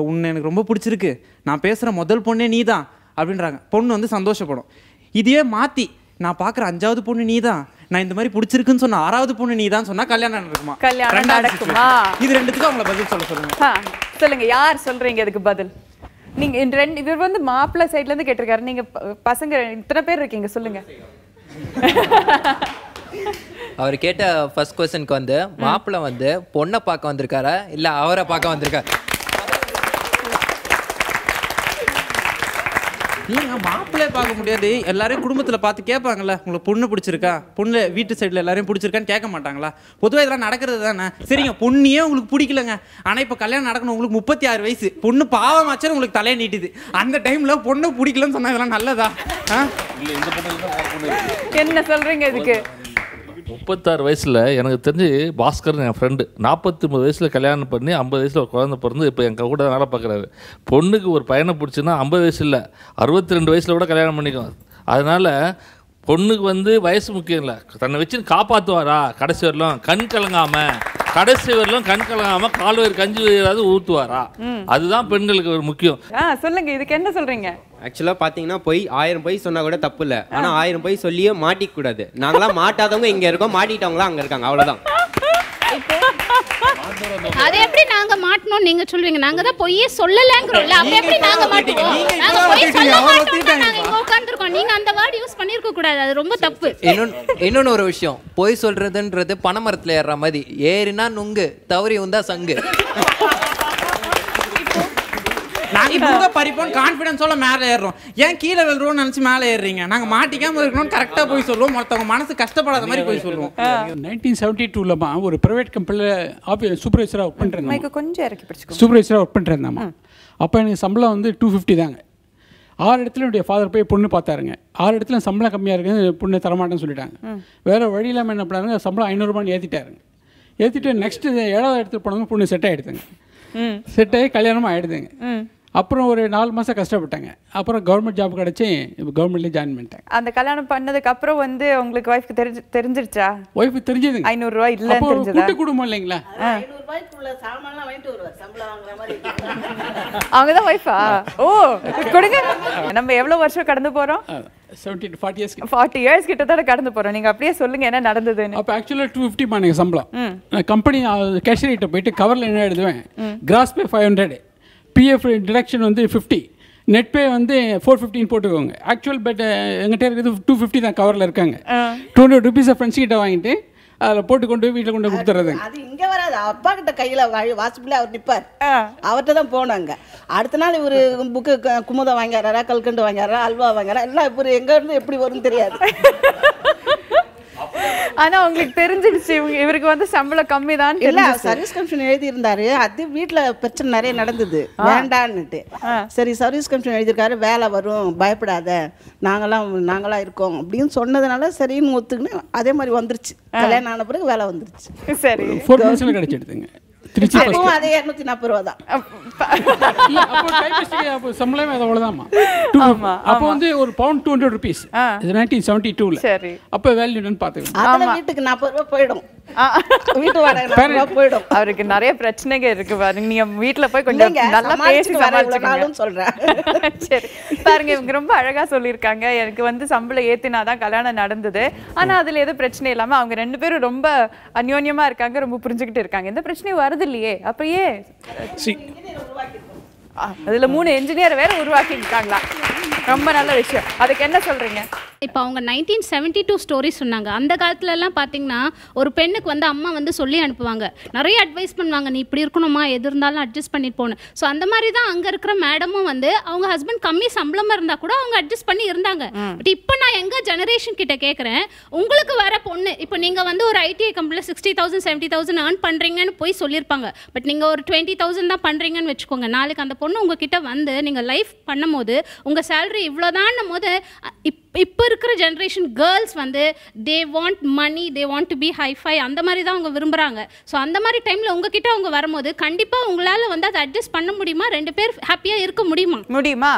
[SPEAKER 13] உன்னை எனக்கு ரொம்ப பிடிச்சிருக்கு, நான் பேசுகிற முதல் பொண்ணே நீ தான் அப்படின்றாங்க. பொண்ணு வந்து சந்தோஷப்படும். இதே மாற்றி நான் பார்க்குற 5வது பொண்ணு நீ தான், நான் இந்த மாதிரி பிடிச்சிருக்குன்னு சொன்ன 6வது பொண்ணு நீ தான் சொன்னா கல்யாணம் நடக்குமா? இது ரெண்டுத்துக்கும் அவங்கள பதில் சொல்லுங்க.
[SPEAKER 1] சொல்லுங்க, யார் சொல்றீங்க இதுக்கு பதில்? நீங்க இவர் வந்து மாப்பிள்ளை சைட்ல இருந்து கேட்டிருக்காரு, நீங்க பசங்க இத்தனை பேர் இருக்கீங்க, சொல்லுங்க.
[SPEAKER 14] அவர் கேட்ட ஃபர்ஸ்ட் क्वेश्चनக்கு வந்து மாப்பிள்ளை வந்து பொண்ணை பார்க்க வந்திருக்காரா இல்ல அவரை பார்க்க வந்திருக்காரு?
[SPEAKER 13] நீங்க மாப்பிள்ளைய பார்க்க முடியாது, எல்லாரையும் குடும்பத்துல பார்த்து கேட்பாங்கல்ல, உங்களுக்கு பொண்ணு பிடிச்சிருக்கா, பொண்ணு வீட்டு சைடுல எல்லாரையும் பிடிச்சிருக்கான்னு கேட்க மாட்டாங்களா? பொதுவாக இதெல்லாம் நடக்கிறது தானே. சரிங்க, பொண்ணையே உங்களுக்கு பிடிக்கலங்க, ஆனா இப்போ கல்யாணம் நடக்கணும், உங்களுக்கு 36 வயசு, பொண்ணு பாவமாச்சும் உங்களுக்கு தலையை நீட்டுது, அந்த டைம்ல பொண்ணு பிடிக்கலன்னு சொன்னா இதெல்லாம் நல்லதா?
[SPEAKER 1] என்ன சொல்றீங்க இதுக்கு?
[SPEAKER 15] 36 வயசில் எனக்கு தெரிஞ்சு பாஸ்கர் என் ஃப்ரெண்டு 49 வயசில் கல்யாணம் பண்ணி 50 வயசில் ஒரு குழந்தை பிறந்து இப்போ என் கூட வேலை பார்க்குறாரு. பொண்ணுக்கு ஒரு பையனை பிடிச்சுன்னா 50 வயசு இல்லை 62 வயசில் கூட கல்யாணம் பண்ணிக்கும். அதனால் பொண்ணுக்கு வந்து வயசு முக்கியம் இல்லை, தன்னை வச்சு காப்பாற்றுவாரா கடைசி வரலும், கண் கலங்காம கால்வயிறு கஞ்சி ஏதாவது ஊற்றுவாரா, அதுதான் பெண்களுக்கு ஒரு முக்கியம்.
[SPEAKER 1] சொல்லுங்க, இதுக்கு என்ன சொல்றீங்க?
[SPEAKER 16] ஆக்சுவலாக பார்த்தீங்கன்னா பொய் 1000 பொய் சொன்னால் கூட தப்பு இல்லை, ஆனால் 1000 பொய் சொல்லியே மாட்டிக்க கூடாது. நாங்களாம் மாட்டாதவங்க இங்கே இருக்கோம், மாட்டிட்டவங்களாம் அங்கே இருக்காங்க, அவ்வளோதான்.
[SPEAKER 17] அது எப்படி நாங்க மாட்டணும் நீங்க சொல்வீங்க? நாங்க தான் பொய்யே சொல்லலங்கறோம்ல, அப்ப எப்படி நாங்க மாட்டுவோம்? நாங்க பொய் சொல்ல மாட்டோம், நாங்க இங்க உட்கார்ந்திருக்கோம். நீங்க அந்த வேர்ட் யூஸ் பண்ணிருக்க கூடாது, அது ரொம்ப தப்பு.
[SPEAKER 14] இன்னொன்னு ஒரு விஷயம், பொய் சொல்றதுன்றது பனைமரத்துல ஏறுற மாதிரி, ஏறினா நுங்கு, தவறி வந்தா சங்கு.
[SPEAKER 13] நாங்க இவங்க பறிப்போம் கான்ஃபிடன்ஸோட மேலே ஏறுறோம், ஏன் கீழே விழுறோம்னு நினைச்சு மேலே ஏறுறீங்க? நாங்க மாட்டிக்காம இருக்கணும்னு கரெக்டாக போய் சொல்லுவோம், மொத்தவங்க மனசு கஷ்டப்படாத மாதிரி போய் சொல்லுவோம்.
[SPEAKER 18] 1972 ஒரு ப்ரைவேட் கம்பெனியில் சூப்பர்வைசராக ஒர்க் பண்ணுறேன்,
[SPEAKER 1] கொஞ்சம் இறக்கி பிடிச்சிக்கோ.
[SPEAKER 18] சூப்பர்வைசராக ஒர்க் பண்ணுறேன். அப்போ எனக்கு சம்பளம் வந்து 250 தாங்க. 6 இடத்துல என்னுடைய ஃபாதர் போய் பொண்ணு பார்த்தாருங்க. 6 இடத்துல சம்பளம் கம்மியாக இருக்குது, பொண்ணு தரமாட்டேன்னு சொல்லிட்டாங்க. வேறு வழி இல்லாமல் என்ன பண்ணாங்க, சம்பளம் 500 ரூபான்னு ஏற்றிட்டாருங்க. ஏற்றிட்டு நெக்ஸ்ட்டு 7வது இடத்துல போனவங்க பொண்ணு செட் ஆகிடுதுங்க. செட் ஆகி கல்யாணமும் ஆகிடுதுங்க. அப்புறம் ஒரு 4 மாதம் கஷ்டப்பட்டாங்க. அப்புறம் கவர்மெண்ட் ஜாப் கிடச்சி இப்போ கவர்மெண்ட்லேயே ஜாயின் பண்ணிட்டாங்க.
[SPEAKER 1] அந்த கல்யாணம் பண்ணதுக்கு அப்புறம் வந்து உங்களுக்கு ஒய்ஃப்க்கு தெரிஞ்சிருச்சா?
[SPEAKER 18] ஒய்ஃபு தெரிஞ்சதுங்க.
[SPEAKER 1] 500 ரூபாய் இல்லை தெரிஞ்சதா?
[SPEAKER 18] கூட்டு குடும்பம் இல்லைங்களா?
[SPEAKER 1] அவங்க தான் ஒய்ஃபா? ஓ கொடுங்க. நம்ம எவ்வளோ வருஷம் கடந்து போகிறோம்? 40 years கிட்டத்தட்ட கடந்து போகிறோம். நீங்கள் அப்படியே சொல்லுங்கள் என்ன நடந்ததுன்னு.
[SPEAKER 18] அப்போ ஆக்சுவலாக 250 எனக்கு சம்பளம். கம்பெனி கேஷியர்கிட்ட போயிட்டு கவரில் என்ன எழுதுவேன், கிராஸ் பே 500, பிஎஃப் டிடக்ஷன் வந்து 50, நெட் பே வந்து 415 போட்டுக்கோங்க. ஆக்சுவல் பட் எங்கிட்ட இருக்குது 250 தான் கவரில் இருக்காங்க. 200 rupees ஃப்ரெண்ட்ஸ் கிட்ட வாங்கிட்டு அதில் போட்டு கொண்டு போய் வீட்டில் கொண்டு கொடுத்துறது.
[SPEAKER 19] அது இங்கே வராது, அப்பா கிட்ட கையில் வாட்ஸ்அப்பில் அவர் நிற்பார், அவர்கிட்ட தான் போனாங்க. அடுத்த நாள் இவர் புக்கு குமுதம் வாங்கிறாரா, கல்கண்டு வாங்கிறாரா, அல்வா வாங்கிறாரா, எல்லாம் இப்போ எங்கேருந்து எப்படி வரும்னு தெரியாது.
[SPEAKER 1] ஆனா உங்களுக்கு தெரிஞ்சிடுச்சு இவருக்கு வந்து சம்பளம் கம்மி தான்.
[SPEAKER 19] இல்ல சர்வீஸ் கமிஷன் எழுதி இருந்தாரு, அது வீட்டுல பிரச்சனை நிறைய நடந்தது, வேண்டான்னுட்டு. சரி சர்வீஸ் கமிஷன் எழுதியிருக்காரு, வேலை வரும் பயப்படாத, நாங்களா இருக்கோம் அப்படின்னு சொன்னதுனால சரின்னு ஒத்துக்குன்னு அதே மாதிரி வந்துருச்சு. கல்யாணம் ஆன பிறகு வேலை வந்துருச்சு.
[SPEAKER 1] சரி
[SPEAKER 18] 4 months கிடைச்சிடுதுங்க.
[SPEAKER 19] அப்பவும் அதே 240 ரூபா தான்.
[SPEAKER 18] சம்பளமே அது அவ்வளோதாம்மா. அப்போ வந்து ஒரு பவுண்ட் 200 rupees. இது 1972.
[SPEAKER 1] சரி
[SPEAKER 18] அப்போ வேல்யூ என்னன்னு பார்த்துக்கணும்.
[SPEAKER 19] அதில் வீட்டுக்கு 40 ரூபா போயிடும், வீட்டு வாடகை போயிடும்.
[SPEAKER 1] அவருக்கு நிறைய பிரச்சனைங்க இருக்கு பாருங்க. நீங்க வீட்டுல போய் கொஞ்சம் நல்லா பேசி சமாளிச்சுக்கணும் சொல்றேன். சரி பாருங்க, இவங்க ரொம்ப அழகா சொல்லியிருக்காங்க. எனக்கு வந்து சம்பளம் ஏத்தினாதான் கல்யாணம் நடந்தது, ஆனா அதுல எதுவும் பிரச்சனை இல்லாம அவங்க 2 பேரும் ரொம்ப அந்யோன்யமா இருக்காங்க, ரொம்ப புரிஞ்சுக்கிட்டு இருக்காங்க. எந்த பிரச்சனையும் வருது இல்லையே. அப்ப ஏன் அதுல 3 என்ஜினியர் வேற உருவாக்கி இருக்காங்களா? ரொம்ப நல்ல விஷயம். அதுக்கு என்ன சொல்றீங்க?
[SPEAKER 17] இப்போ அவங்க 1972 ஸ்டோரி சொன்னாங்க. அந்த காலத்துலலாம் பார்த்தீங்கன்னா ஒரு பெண்ணுக்கு வந்து அம்மா வந்து சொல்லி அனுப்புவாங்க, நிறைய அட்வைஸ் பண்ணுவாங்க, நீ இப்படி இருக்கணுமா, எது இருந்தாலும் அட்ஜஸ்ட் பண்ணிட்டு போகணும். ஸோ அந்த மாதிரி தான் அங்கே இருக்கிற மேடமும் வந்து அவங்க ஹஸ்பண்ட் கம்மி சம்பளமாக இருந்தால் கூட அவங்க அட்ஜஸ்ட் பண்ணி இருந்தாங்க. பட் இப்போ நான் எங்கள் ஜெனரேஷன் கிட்ட கேட்குறேன், உங்களுக்கு வர பொண்ணு இப்போ நீங்கள் வந்து ஒரு ஐடிஐ கம்பெனியில் 60,000 70,000 ஏர்ன் பண்ணுறீங்கன்னு போய் சொல்லியிருப்பாங்க. பட் நீங்கள் ஒரு 20,000 தான் பண்ணுறீங்கன்னு வச்சுக்கோங்க. நாளைக்கு அந்த பொண்ணு உங்ககிட்ட வந்து நீங்கள் லைஃப் பண்ணும் போது உங்கள் சேலரி இவ்வளோதான் போது இப்போ இருக்கிற ஜென்ரேஷன் கேர்ள்ஸ் வந்து they want money, they want to be hi fi, அந்த மாதிரி தான் அவங்க விரும்புகிறாங்க. ஸோ அந்த மாதிரி டைமில் உங்ககிட்ட அவங்க வரும்போது கண்டிப்பாக உங்களால் வந்து அதை அட்ஜஸ்ட் பண்ண முடியுமா? 2 பேர் ஹாப்பியாக இருக்க முடியுமா?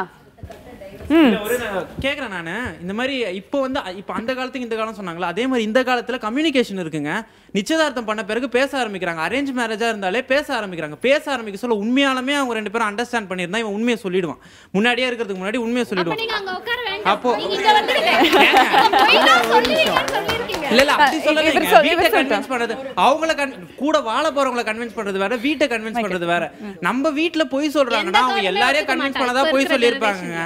[SPEAKER 13] கேட்குறேன் நான் இந்த மாதிரி இப்போ வந்து இப்போ அந்த காலத்துக்கு இந்த காலம் சொன்னாங்களா, அதே மாதிரி இந்த காலத்தில் கம்யூனிகேஷன் இருக்குங்க. நிச்சயதார்த்தம் பண்ண பிறகு பேச ஆரம்பிக்கிறாங்க. அரேஞ்ச் மேரேஜாக இருந்தாலே பேச ஆரம்பிக்கிறாங்க. பேச ஆரம்பிக்க சொல்ல உண்மையாலுமே அவங்க 2 பேரும் அண்டர்ஸ்டாண்ட் பண்ணியிருந்தா இவன் உண்மையை சொல்லிடுவான். முன்னாடியே இருக்கிறதுக்கு முன்னாடி உண்மையை சொல்லிடுவான். அப்போ இல்ல அப்படி சொல்லலைங்க. வீட்டை கன்வின்ஸ் பண்றது, அவங்கள கூட வாழ போறவங்களை கன்வின்ஸ் பண்றது வேற, வீட்டை கன்வின்ஸ் பண்றது வேற. நம்ம வீட்டுல போய் சொல்றாங்கன்னா அவங்க எல்லாரையும் கன்வின்ஸ் பண்ணதா போய் சொல்லியிருப்பாங்க.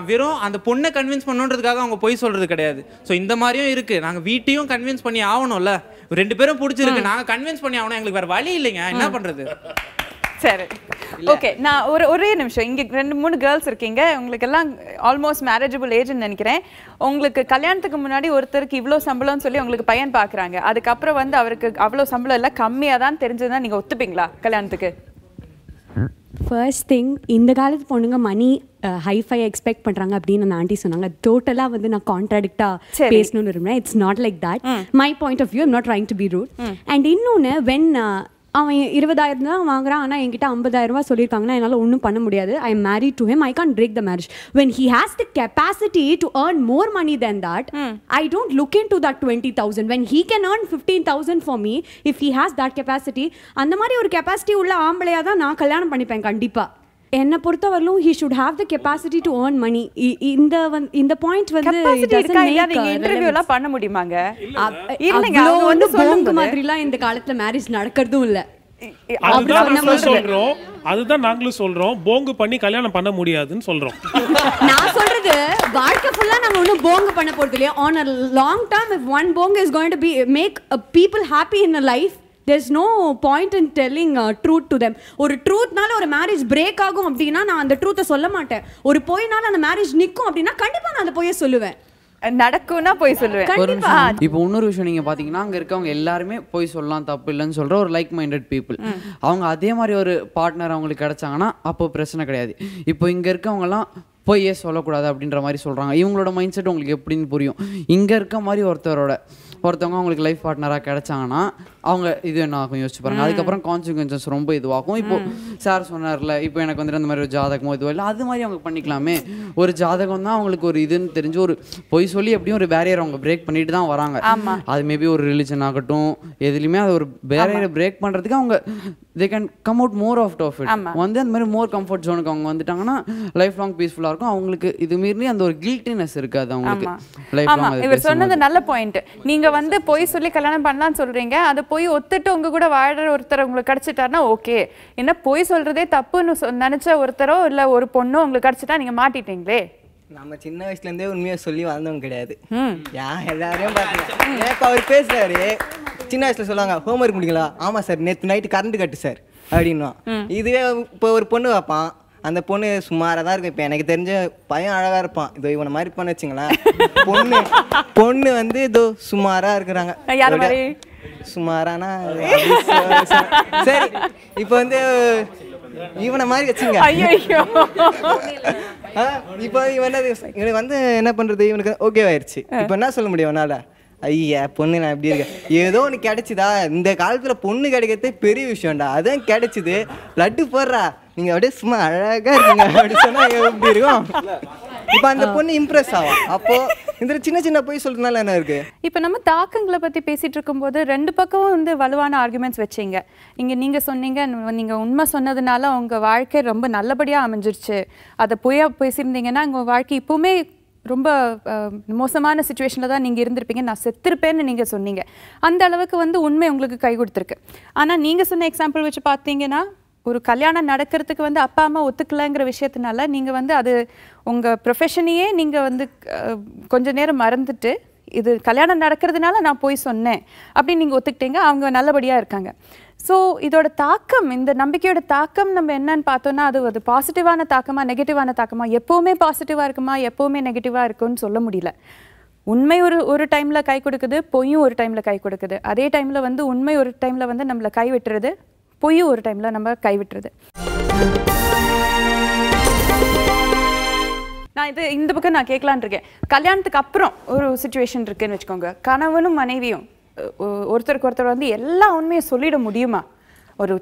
[SPEAKER 13] வெறும் அந்த பொண்ணை கன்வின்ஸ் பண்ணுன்றதுக்காக அவங்க போய் சொல்றது கிடையாது. ஸோ இந்த மாதிரியும் இருக்கு. நாங்க வீட்டையும் கன்வின்ஸ் பண்ணி ஆகணும்ல, 2 பேரும் பிடிச்சிருக்கு, நாங்க கன்வின்ஸ் பண்ணி ஆகணும், எங்களுக்கு வேற வழி இல்லைங்க, என்ன பண்றது?
[SPEAKER 1] சரி ஓகே, நான் ஒரே நிமிஷம். இங்கே 2-3 கேர்ள்ஸ் இருக்கீங்க, உங்களுக்கு எல்லாம் ஆல்மோஸ்ட் மேரேஜபிள் ஏஜ்னு நினைக்கிறேன். உங்களுக்கு கல்யாணத்துக்கு முன்னாடி ஒருத்தருக்கு இவ்வளோ சம்பளம்னு சொல்லி உங்களுக்கு பையன் பார்க்குறாங்க, அதுக்கப்புறம் வந்து அவருக்கு அவ்வளோ சம்பளம் இல்லை கம்மியாக தான் தெரிஞ்சதுன்னா நீங்கள் ஒத்துப்பீங்களா கல்யாணத்துக்கு?
[SPEAKER 6] ஃபர்ஸ்ட் திங், இந்த காலத்து பொண்ணுங்க மணி ஹைஃபை எக்ஸ்பெக்ட் பண்ணுறாங்க அப்படின்னு அந்த ஆண்டி சொன்னாங்க. டோட்டலாக வந்து நான் கான்ட்ராடிக்டாக பேசணும்னு விரும்புகிறேன். It's not like that. My point of view, I'm not trying to be rude. And இன்னொன்று, வென் அவன் 20,000 தான் வாங்குறான், ஆனால் என்கிட்ட 50,000 ரூபாய் சொல்லியிருக்காங்கன்னா என்னால் ஒன்றும் பண்ண முடியாது. I am married to him, I can't break the marriage. When he has the capacity to earn more money than that, I don't look into that 20,000. When he can earn 15,000 for me, if he has that capacity, அந்த மாதிரி ஒரு capacity உள்ள ஆம்பளையாக தான் நான் கல்யாணம் பண்ணிப்பேன் கண்டிப்பாக. என்னை பொறுத்தவரையிலும் he should have the capacity to earn money. இந்த பாயிண்ட் வந்து
[SPEAKER 1] நீங்க இன்டர்வியூலாம் பண்ண முடியுமாங்க?
[SPEAKER 6] இல்லங்க, அவங்க வந்து போங்க மாதிரிலாம் இந்த காலத்துல மேரேஜ் நடக்கிறதும் இல்ல.
[SPEAKER 3] அதுதான் நாங்களும் சொல்றோம், போங்கு பண்ணி கல்யாணம் பண்ண முடியாதுன்னு சொல்றோம்.
[SPEAKER 6] நான் சொல்றது வாழ்க்கை ஃபுல்லா நம்ம ஒன்னும் போங்க பண்ண போறது இல்லையா. on a long term, if one bong is going to be make people happy in a life, there's no point in telling truth to them. ஒரு ட்ரூத்னால ஒரு மேரேஜ் பிரேக் ஆகும் அப்படின்னா நான் அந்த ட்ரூத்தை சொல்ல மாட்டேன். ஒரு பொய்னால அந்த மேரேஜ் நிற்கும் அப்படின்னா கண்டிப்பா நான் அந்த பொய்யை சொல்லுவேன்.
[SPEAKER 1] நடக்கும்னா போய் சொல்லுவேன்.
[SPEAKER 11] இப்போ இன்னொரு விஷயம் நீங்க பாத்தீங்கன்னா அங்க இருக்கவங்க எல்லாருமே போய் சொல்லலாம், தப்பு இல்லைன்னு சொல்ற ஒரு லைக் மைண்டட் பீப்புள். அவங்க அதே மாதிரி ஒரு பார்ட்னர் அவங்களுக்கு கிடைச்சாங்கன்னா அப்போ பிரச்சனை கிடையாது. இப்போ இங்க இருக்கவங்க எல்லாம் போய் சொல்லக்கூடாது அப்படின்ற மாதிரி சொல்றாங்க. இவங்களோட மைண்ட் செட் உங்களுக்கு எப்படின்னு புரியும். இங்க இருக்க மாதிரி ஒருத்தவங்க அவங்களுக்கு லைஃப் பார்ட்னராக கிடைச்சாங்கன்னா அவங்க இது என்ன ஆகும் யோசிச்சு பாருங்க. அதுக்கப்புறம் கான்சிக்வன்சஸ் ரொம்ப இதுவாகும். இப்போ சார் சொன்னார்ல, இப்போ எனக்கு வந்துட்டு அந்த மாதிரி ஒரு ஜாதகமோ இதுவோ இல்லை, அது மாதிரி அவங்க பண்ணிக்கலாமே. ஒரு ஜாதகம் தான் அவங்களுக்கு ஒரு இதுன்னு தெரிஞ்சு ஒரு பொய் சொல்லி எப்படியும் ஒரு பேரியர் அவங்க பிரேக் பண்ணிட்டு தான் வராங்க. அது மேபி ஒரு ரிலிஜன் ஆகட்டும், எதுலையுமே அது ஒரு பேரியரை பிரேக் பண்ணுறதுக்கு அவங்க they can come out more out of it. வந்து அந்த மாதிரி மோர் கம்ஃபர்ட் ஜோனுக்கு அவங்க வந்துட்டாங்கன்னா லைஃப் லாங் பீஸ்ஃபுல்லாக இருக்கும். அவங்களுக்கு இது மீறி அந்த ஒரு கில்ட்டினஸ் இருக்காது அவங்களுக்கு லைஃப் லாங்.
[SPEAKER 1] இவர் சொன்னது நல்ல பாயிண்ட். நீங்க வந்து போய் சொல்லி கல்யாணம் பண்ணலாம்னு சொல்றீங்க, அது போய் ஒத்துட்டு உங்க கூட வாழற ஒருத்தர் உங்களுக்கு கிடைச்சிட்டாருன்னா ஓகே. என்ன போய் சொல்றதே தப்புன்னு நினைச்ச ஒருத்தரோ இல்ல ஒரு பொண்ணோ உங்களுக்கு கிடைச்சிட்டா நீங்க மாட்டிட்டீங்களே.
[SPEAKER 20] நம்ம சின்ன வயசுல இருந்தே உண்மையை சொல்லி வளர்ந்தவங்க கிடையாது. எல்லாரையும் பார்த்தீங்க இப்போ அவர் பேசுறாரு, சின்ன வயசுல சொல்லுவாங்க ஹோம்ஒர்க் முடிங்களா, ஆமா சார் நேற்று நைட்டு கரண்ட் கட்டு சார் அப்படின்னா. இதுவே இப்போ ஒரு பொண்ணு வைப்பான், அந்த பொண்ணு சுமாராக தான் இருக்கும். இப்போ எனக்கு தெரிஞ்ச பையன் அழகா இருப்பான், இதோ இவனை மாதிரி பண்ண வச்சுங்களேன். பொண்ணு வந்து இதோ சுமாராக இருக்கிறாங்க. சுமாரானா சரி, இப்போ வந்து இவனை மாதிரி வச்சுங்க. இப்போ இவனுக்கு வந்து என்ன பண்றது, இவனுக்கு ஓகே ஆயிடுச்சு. இப்போ என்ன சொல்ல முடியும் அவனால, ஐயா பொண்ணு நான் எப்படி இருக்கேன், ஏதோ ஒன்று கிடைச்சிதா. இந்த காலத்தில் பொண்ணு கிடைக்கிறதே பெரிய விஷயம்டா. அதான் கிடைச்சிது, லட்டு போடுறா நீங்கள் அப்படியே சும்மா அழகாக இருக்கீங்க அப்படி சொன்னால் எப்படி இருக்கும். இப்போ அந்த பொண்ணு இம்ப்ரெஸ் ஆகும். அப்போ இந்த சின்ன சின்ன போய் சொல்றதுனால என்ன இருக்கு.
[SPEAKER 1] இப்போ நம்ம தாக்கங்களை பத்தி பேசிட்டு இருக்கும்போது ரெண்டு பக்கமும் வந்து வலுவான ஆர்குமெண்ட்ஸ் வச்சீங்க. நீங்க சொன்னீங்க, நீங்க உண்மை சொன்னதுனால உங்க வாழ்க்கை ரொம்ப நல்லபடியா அமைஞ்சிருச்சு. அதை பேசியிருந்தீங்கன்னா உங்க வாழ்க்கை இப்பவுமே ரொம்ப மோசமான சுச்சுவேஷனில் தான் நீங்கள் இருந்திருப்பீங்க, நான் செத்துருப்பேன்னு நீங்கள் சொன்னீங்க. அந்த அளவுக்கு வந்து உண்மை உங்களுக்கு கை கொடுத்துருக்கு. ஆனால் நீங்கள் சொன்ன எக்ஸாம்பிள் வச்சு பார்த்தீங்கன்னா ஒரு கல்யாணம் நடக்கிறதுக்கு வந்து அப்பா அம்மா ஒத்துக்கலைங்கிற விஷயத்தினால நீங்கள் வந்து அது உங்கள் ப்ரொஃபஷனையே நீங்கள் வந்து கொஞ்ச நேரம் மறந்துட்டு இது கல்யாணம் நடக்கிறதுனால நான் போய் சொன்னேன் அப்படின்னு நீங்கள் ஒத்துக்கிட்டீங்க. அவங்க நல்லபடியாக இருக்காங்க. ஸோ இதோட தாக்கம், இந்த நம்பிக்கையோட தாக்கம் நம்ம என்னன்னு பார்த்தோன்னா அது பாசிட்டிவான தாக்கமா நெகட்டிவான தாக்கமா? எப்போவுமே பாசிட்டிவாக இருக்குமா, எப்போவுமே நெகட்டிவாக இருக்குன்னு சொல்ல முடியல. உண்மை ஒரு டைமில் கை கொடுக்குது, பொய்யும் ஒரு டைமில் கை கொடுக்குது. அதே டைமில் வந்து உண்மை ஒரு டைமில் வந்து நம்மளை கை விட்டுறது, பொய்யும் ஒரு டைமில் நம்ம கை விட்டுறது. நான் இந்த பக்கம் நான் கேட்கலான் இருக்கேன். கல்யாணத்துக்கு அப்புறம் ஒரு சுச்சுவேஷன் இருக்குன்னு வச்சுக்கோங்க, கணவனும் மனைவியும் ஒருத்தருக்கு ஒருத்தர் வந்து எல்லா உண்மையும் சொல்லிட முடியுமா? ஒரு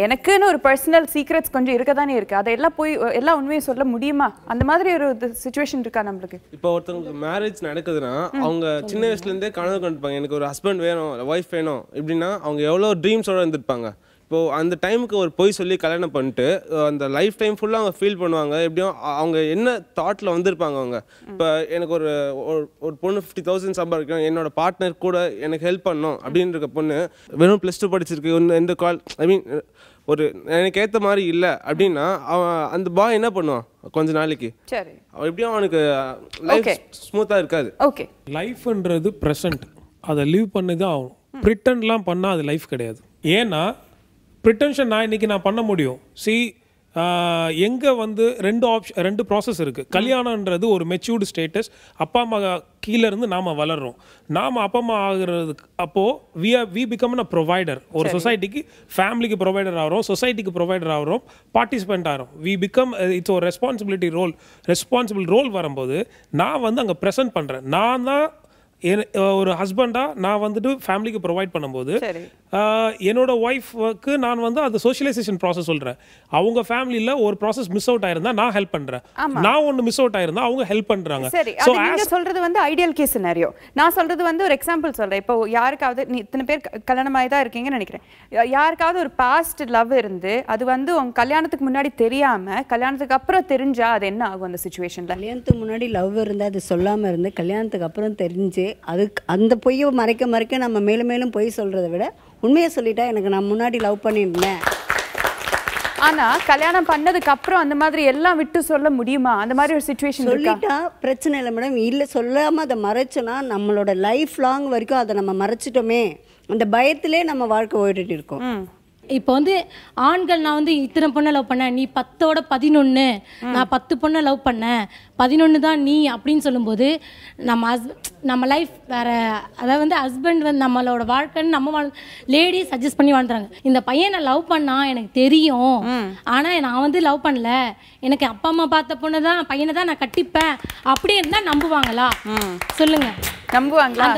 [SPEAKER 1] எனக்குன்னு ஒரு பர்சனல் சீக்ரெட்ஸ் கொஞ்சம் இருக்க தானே இருக்குது, அதெல்லாம் போய் எல்லா உண்மையும் சொல்ல முடியுமா? அந்த மாதிரி ஒரு சுச்சுவேஷன் இருக்கா நம்மளுக்கு?
[SPEAKER 7] இப்போ ஒருத்தவங்களுக்கு மேரேஜ் நடக்குதுன்னா அவங்க சின்ன வயசுலேருந்தே கனவு கண்டுப்பாங்க, எனக்கு ஒரு ஹஸ்பண்ட் வேணும், ஒய்ஃப் வேணும். எப்படின்னா அவங்க எவ்வளோ ட்ரீம்ஸோடு இருந்திருப்பாங்க. இப்போது அந்த டைமுக்கு ஒரு பொய் சொல்லி கல்யாணம் பண்ணிட்டு அந்த லைஃப் டைம் ஃபுல்லாக அவங்க ஃபீல் பண்ணுவாங்க. எப்படியும் அவங்க என்ன தாட்டில் வந்திருப்பாங்க. அவங்க இப்போ எனக்கு ஒரு பொண்ணு 50,000 சம்பாதிக்கணும், என்னோட பார்ட்னர் கூட எனக்கு ஹெல்ப் பண்ணணும் அப்படின்ற பொண்ணு வெறும் +2 படிச்சிருக்கு, எந்த ஒரு எனக்கு ஏற்ற மாதிரி இல்லை அப்படின்னா அவன் அந்த பாய் என்ன பண்ணுவான் கொஞ்ச நாளைக்கு, அவன் எப்படியும் அவனுக்கு லைஃப் ஸ்மூத்தாக இருக்காது.
[SPEAKER 1] ஓகே,
[SPEAKER 3] லைஃப்ன்றது ப்ரெசன்ட், அதை லீவ் பண்ணி தான் ஆகும். ப்ரிட்டன்லாம் பண்ணால் அது லைஃப் கிடையாது. ஏன்னா ப்ரிட்டன்ஷன் நான் பண்ண முடியும். எங்கே வந்து ரெண்டு ப்ராசஸ் இருக்குது. கல்யாணன்றது ஒரு மெச்சூர்டு ஸ்டேட்டஸ். அப்பா அம்மா கீழே இருந்து நாம் வளர்கிறோம். நாம் அப்பா அம்மா ஆகிறதுக்கு அப்போது வி பிகம் அ ப்ரொவைடர். ஒரு சொசைட்டிக்கு, ஃபேமிலிக்கு ப்ரொவைடர் ஆகிறோம், சொசைட்டிக்கு ப்ரொவைடர் ஆகிறோம், பார்ட்டிசிபெண்ட் ஆகிறோம். வி பிகம் இட்ஸ் ஒரு ரெஸ்பான்சிபிள் ரோல் வரும்போது நான் வந்து அங்கே ப்ரெசென்ட் பண்ணுறேன். நான் தான் ஒரு ஹஸ்பண்டாக நான் வந்துட்டு ஃபேமிலிக்கு ப்ரொவைட் பண்ணும்போது என்னோட ஒய்ஃப்க்கு நான் வந்து அது சோஷியலைசேஷன் ப்ராசஸ் சொல்கிறேன். அவங்க ஃபேமிலியில் ஒரு ப்ராசஸ் மிஸ் அவுட் ஆயிருந்தா நான் ஹெல்ப் பண்ணுறேன், நான் ஒன்று மிஸ் அவுட் ஆயிருந்தா அவங்க ஹெல்ப் பண்ணுறாங்க.
[SPEAKER 1] சரி, அது நீங்க சொல்றது வந்து ஐடியல் கேஸ் சினாரியோ. நான் சொல்றது வந்து ஒரு எக்ஸாம்பிள் சொல்றேன். இப்போ யாருக்காவது நீ இத்தனை பேர் கல்யாணமாகி தான் இருக்கீங்கன்னு நினைக்கிறேன், யாருக்காவது ஒரு பாஸ்ட் லவ் இருந்து அது வந்து உங்க கல்யாணத்துக்கு முன்னாடி தெரியாம கல்யாணத்துக்கு அப்புறம் தெரிஞ்சா அது என்ன ஆகும் அந்த சிச்சுவேஷன்ல?
[SPEAKER 21] கல்யாணத்துக்கு முன்னாடி லவ் இருந்தால் அது சொல்லாமல் இருந்து கல்யாணத்துக்கு அப்புறம் தெரிஞ்சு அதுக்கு அந்த பொய்யை மறைக்க நம்ம மேலும் மேலும் பொய் சொல்கிறத விட உண்மையை சொல்லிட்டா எனக்கு நான் முன்னாடி லவ் பண்ணியிருந்தேன்.
[SPEAKER 1] ஆனா கல்யாணம் பண்ணதுக்கு அப்புறம் அந்த மாதிரி எல்லாம் விட்டு சொல்ல முடியுமா? அந்த மாதிரி ஒரு சிச்சுவேஷன்
[SPEAKER 21] சொல்லிட்டா பிரச்சனை இல்லை மேடம். இல்லை சொல்லாமல் அதை மறைச்சோன்னா நம்மளோட லைஃப் லாங் வரைக்கும் அதை நம்ம மறைச்சிட்டோமே அந்த பயத்திலே நம்ம வாழ்க்கை ஓடிட்டு இருக்கோம்.
[SPEAKER 5] இப்போ வந்து ஆண்கள் நான் வந்து இத்தனை பொண்ணை லவ் பண்ணேன், நீ 10ஓட 11, நான் 10 பொண்ணை லவ் பண்ணேன், 11 தான் நீ அப்படின்னு சொல்லும்போது நம்ம லைஃப் வேற. அதாவது வந்து ஹஸ்பண்ட் வந்து நம்மளோட வாழ்க்கைன்னு நம்ம லேடிஸ் சஜஸ்ட் பண்ணி வாழ்ந்துறாங்க. இந்த பையனை லவ் பண்ணா எனக்கு தெரியும், ஆனால் நான் வந்து லவ் பண்ணல, எனக்கு அப்பா அம்மா பார்த்த பொண்ணு தான் பையனை தான் நான் கட்டிப்பேன் அப்படி இருந்தால் நம்புவாங்களா? சொல்லுங்க,
[SPEAKER 1] நம்புவாங்களா?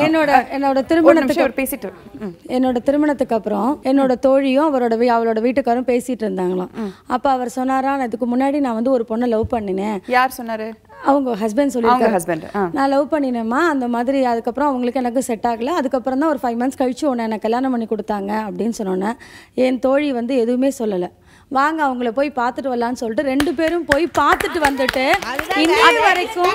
[SPEAKER 5] என்னோட திருமணத்துக்கு அப்புறம் என்னோட தோழியும் அவளோட வீட்டுக்காரும் பேசிட்டு இருந்தாங்களாம். அப்ப அவர் சொன்னாரா, இதுக்கு முன்னாடி நான் வந்து ஒரு பொண்ணை லவ் பண்ணினேன்.
[SPEAKER 1] யார் சொன்னாரு?
[SPEAKER 5] அவங்க ஹஸ்பண்ட் சொல்லியிருக்காங்க, நான் லவ் பண்ணினேம்மா அந்த மாதிரி. அதுக்கப்புறம் அவங்களுக்கு எனக்கு செட் ஆகல. அதுக்கப்புறம் தான் ஒரு 5 months கழிச்சு உன்னை எனக்கு கல்யாணம் பண்ணி கொடுத்தாங்க அப்படின்னு சொன்னோன்னே என் தோழி வந்து எதுவுமே சொல்லலை. வாங்க அவங்கள போய் பார்த்துட்டு வரலான்னு சொல்லிட்டு 2 பேரும் போய் பார்த்துட்டு வந்துட்டு இன்னைய வரைக்கும்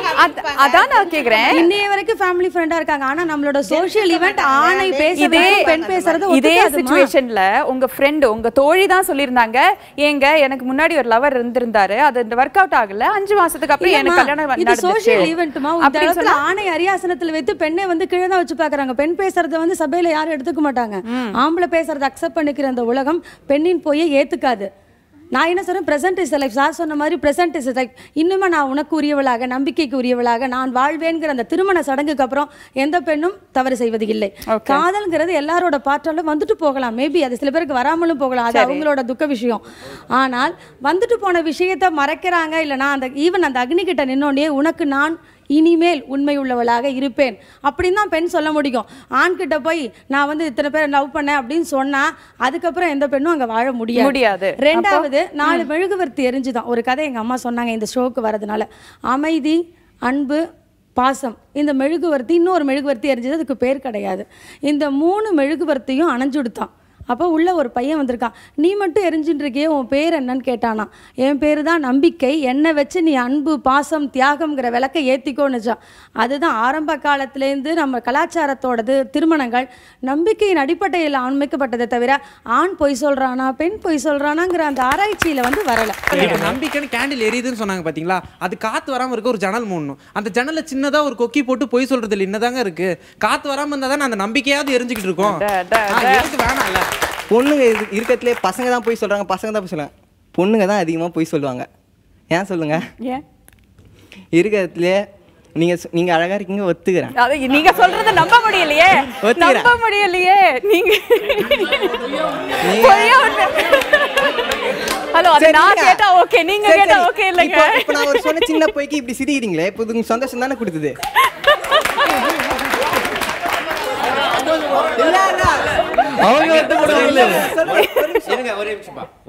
[SPEAKER 1] அதான் நான் கேக்குறேன்,
[SPEAKER 5] இன்னைய வரைக்கும் ஃபேமிலி ஃப்ரெண்டா இருக்காங்க. ஆனா நம்மளோட சோஷியல் ஈவென்ட் ஆணை பேசுறது பெண் பேசுறது
[SPEAKER 1] இதே சிச்சுவேஷன்ல உங்க ஃப்ரெண்ட் உங்க தோழி தான் சொல்லிருந்தாங்க, ஏங்க எனக்கு முன்னாடி ஒரு லவர் இருந்திருந்தாரு, அது இந்த ஒர்க் அவுட் ஆகல, 5 மாசத்துக்கு அப்புறம் எனக்கு கல்யாணம் நடந்துச்சு.
[SPEAKER 5] இது சோஷியல் ஈவென்ட்மா. இந்த இடத்துல ஆணை அரியாசனத்துல வைத்து பெண்ணை வந்து கீழே தான் வச்சு பாக்குறாங்க. பெண் பேசுறத வந்து சபையில யாரும் எடுத்துக்க மாட்டாங்க. ஆம்பளை பேசுறத அக்செப்ட் பண்ணிக்கிற அந்த உலகம் பெண்ணின் போய் ஏத்துக்காது. நான் என்ன சொல்றேன், பிரசன்ட் இஸ் லைஃப். சார் சொன்ன மாதிரி பிரசன்ட் இஸ் லைஃப். இன்னுமே நான் உனக்கு உரியவளாக, நம்பிக்கைக்கு உரியவளாக நான் வாழ்வேங்கிற அந்த திருமண சடங்குக்கு அப்புறம் எந்த பெண்ணும் தவறு செய்வது இல்லை. காதல்ங்கிறது எல்லாரோட பாற்றாலும் வந்துட்டு போகலாம், மேபி அது சில பேருக்கு வராமலும் போகலாம், அது அவங்களோட துக்க விஷயம். ஆனால் வந்துட்டு போன விஷயத்தை மறைக்கிறாங்க. இல்லை நான் அந்த ஈவன் அந்த அக்னி கிட்ட நின்னோடனே உனக்கு நான் இனிமேல் உண்மை உள்ளவளாக இருப்பேன் அப்படின்னு தான் பெண் சொல்ல முடியும். ஆண்கிட்ட போய் நான் வந்து இத்தனை பேர் லவ் பண்ணேன் அப்படின்னு சொன்னா அதுக்கப்புறம் எந்த பெண்ணும் அங்கே வாழ முடியாது. 2வது 4 மெழுகுவர்த்தி எரிஞ்சுதான் ஒரு கதை எங்கள் அம்மா சொன்னாங்க இந்த ஷோக்கு வரதுனால. அமைதி, அன்பு, பாசம், இந்த மெழுகுவர்த்தி. இன்னொரு மெழுகுவர்த்தி எரிஞ்சது, அதுக்கு பேர் கிடையாது. இந்த 3 மெழுகுவர்த்தியும் அணைஞ்சுடுத்தான். அப்போ உள்ள ஒரு பையன் வந்திருக்கான், நீ மட்டும் எரிஞ்சுட்டு இருக்கியே, உன் பேர் என்னன்னு கேட்டானா. என் பேர் தான் நம்பிக்கை, என்னை வச்சு நீ அன்பு, பாசம், தியாகம்ங்கிற விளக்கை ஏற்றிக்கோன்னுச்சான். அதுதான் ஆரம்ப காலத்துலேருந்து நம்ம கலாச்சாரத்தோடது. திருமணங்கள் நம்பிக்கையின் அடிப்படையில் அமைக்கப்பட்டதை தவிர ஆண் பொய் சொல்கிறானா பெண் பொய் சொல்கிறானாங்கிற அந்த ஆராய்ச்சியில் வந்து வரலை.
[SPEAKER 13] நம்பிக்கைன்னு கேண்டில் எரியுதுன்னு சொன்னாங்க பார்த்தீங்களா, அது காற்று வராமல் இருக்க ஒரு ஜன்னல் மூடணும். அந்த ஜன்னலில் சின்னதாக ஒரு கொக்கி போட்டு பொய் சொல்கிறது இல்லை, என்னதாங்க இருக்குது. காற்று வராமல் இருந்தால் தான் அந்த நம்பிக்கையாவது எரிஞ்சுக்கிட்டு இருக்கோம். வேணாம் இல்லை,
[SPEAKER 20] பொண்ணுங்க இருக்கிறதுலே பசங்க தான் போய் சொல்கிறாங்க, பசங்க தான் போய் சொல்லுவாங்க, பொண்ணுங்க தான் அதிகமாக போய் சொல்லுவாங்க. ஏன் சொல்லுங்க? இருக்கிறதுலே நீங்க அழகா இருக்கீங்க, ஒத்துக்கிறேன்.
[SPEAKER 1] நீங்க சொல்றத நம்ப முடியலையே, நம்ப முடியலையே. நீங்க ஹலோ, அது நான் கேட்டா ஓகே, நீங்க கேட்டா ஓகே இல்லங்க.
[SPEAKER 20] இப்போ நான் ஒரு சொன்ன சின்ன போய்க்கு இப்படி சிரிக்கிறீங்களே, இப்போ உங்களுக்கு சந்தோஷம் தானே கொடுத்தது?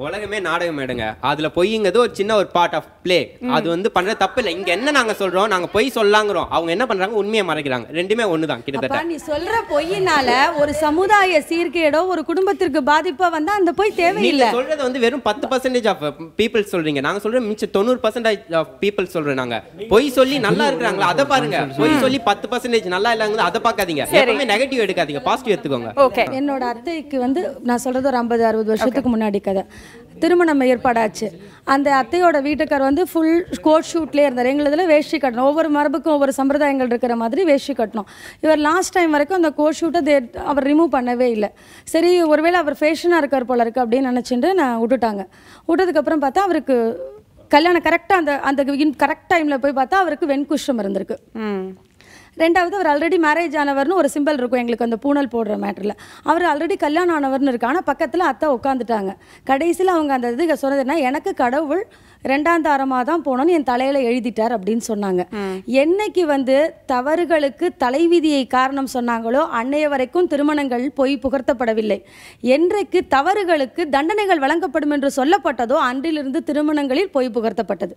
[SPEAKER 16] உலகமே நாடகம் எடுங்க, அதுல பொய்ங்கிறது ஒரு சின்ன ஒரு பார்ட் ஆஃப் பிளே. அது வந்து பண்ற தப்பு இல்லை. இங்க என்ன நாங்க சொல்றோம், நாங்க பொய் சொல்லாங்கிறோம், அவங்க என்ன பண்றாங்க, உண்மையை மறைக்கிறாங்க. ரெண்டுமே ஒண்ணுதான் கிட்டத்தட்ட.
[SPEAKER 5] நீ சொல்ற பொய்யினால ஒரு சமுதாய சீர்கேடோ ஒரு குடும்பத்திற்கு பாதிப்போ வந்தா அந்த பொய் தேவையில்லை.
[SPEAKER 16] சொல்றது வந்து வெறும் 10% ஆஃப் பீப்புள் சொல்றீங்க, நாங்க சொல்ற மிச்ச 90% ஆஃப் பீப்புள் சொல்றோம். நாங்க பொய் சொல்லி நல்லா இருக்கிறாங்களா அதை பாருங்க, பொய் சொல்லி 10% நல்லா இல்லைங்க அதை பார்க்காதீங்க. எப்பவுமே நெகட்டிவ் எடுக்காதீங்க, பாசிட்டிவ் எடுத்துக்கோங்க.
[SPEAKER 5] என்னோட அத்தைக்கு வந்து நான் சொல்றது ஒரு 50-60 வருஷத்துக்கு முன்னாடி கதை. திருமணம் ஏற்பாடாச்சு. அந்த அத்தையோட வீட்டுக்கார் வந்து ஃபுல் கோட் ஷூட்லேயே இருந்தார். எங்களதுல வேஷ்டி கட்டணும், ஒவ்வொரு மரபுக்கும் ஒவ்வொரு சம்பிரதாயங்கள் இருக்கிற மாதிரி வேஷ்டி கட்டணும். இவர் லாஸ்ட் டைம் வரைக்கும் அந்த கோட் ஷூட்டை அவர் ரிமூவ் பண்ணவே இல்லை. சரி, ஒருவேளை அவர் ஃபேஷனாக இருக்கார் போல இருக்கு அப்படின்னு நினச்சிட்டு நான் விட்டுட்டாங்க. விட்டதுக்கப்புறம் பார்த்தா அவருக்கு கல்யாணம் கரெக்டாக அந்த கரெக்ட் டைமில் போய் பார்த்தா அவருக்கு வெண்குஷ்டம் இருந்திருக்கு. ரெண்டாவது அவர் ஆல்ரெடி மேரேஜ் ஆனவர்னு ஒரு சிம்பிள் இருக்கும் எங்களுக்கு அந்த பூனல் போடுற மேட்டரில். அவர் ஆல்ரெடி கல்யாணம் ஆனவர்னு இருக்கு. ஆனால் பக்கத்தில் அத்தை உட்காந்துட்டாங்க. கடைசியில் அவங்க அந்த இது சொன்னதுன்னா எனக்கு கடவுள் 2ஆம் தாரமாக தான் போனோன்னு என் தலையில் எழுதிட்டார் அப்படின்னு சொன்னாங்க. என்னைக்கு வந்து தவறுகளுக்கு தலைவிதியை காரணம் சொன்னாங்களோ அன்னைய வரைக்கும் திருமணங்கள் பொய் புகழ்த்தப்படவில்லை. என்றைக்கு தவறுகளுக்கு தண்டனைகள் வழங்கப்படும் என்று சொல்லப்பட்டதோ அன்றிலிருந்து திருமணங்களில் பொய் புகழ்த்தப்பட்டது.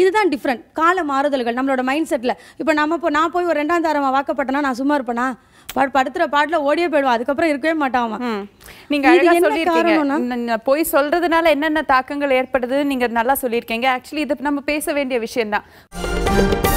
[SPEAKER 5] இதுதான் டிஃப்ரெண்ட். கால மாறுதல்கள் நம்மளோட மைண்ட் செட்டில். இப்போ நான் போய் ஒரு 2ஆம் தாரமாக வாக்கப்பட்டனா நான் சும்மா இருப்பேனா? படுத்துற பாட்டில் ஓடியே போயிடுவான், அதுக்கப்புறம் இருக்கவே மாட்டான்.
[SPEAKER 1] நீங்க அழகா சொல்லியிருக்கீங்க போய் சொல்றதுனால என்னென்ன தாக்கங்கள் ஏற்படுது நீங்க நல்லா சொல்லியிருக்கீங்க. ஆக்சுவலி இது நம்ம பேச வேண்டிய விஷயம் தான்.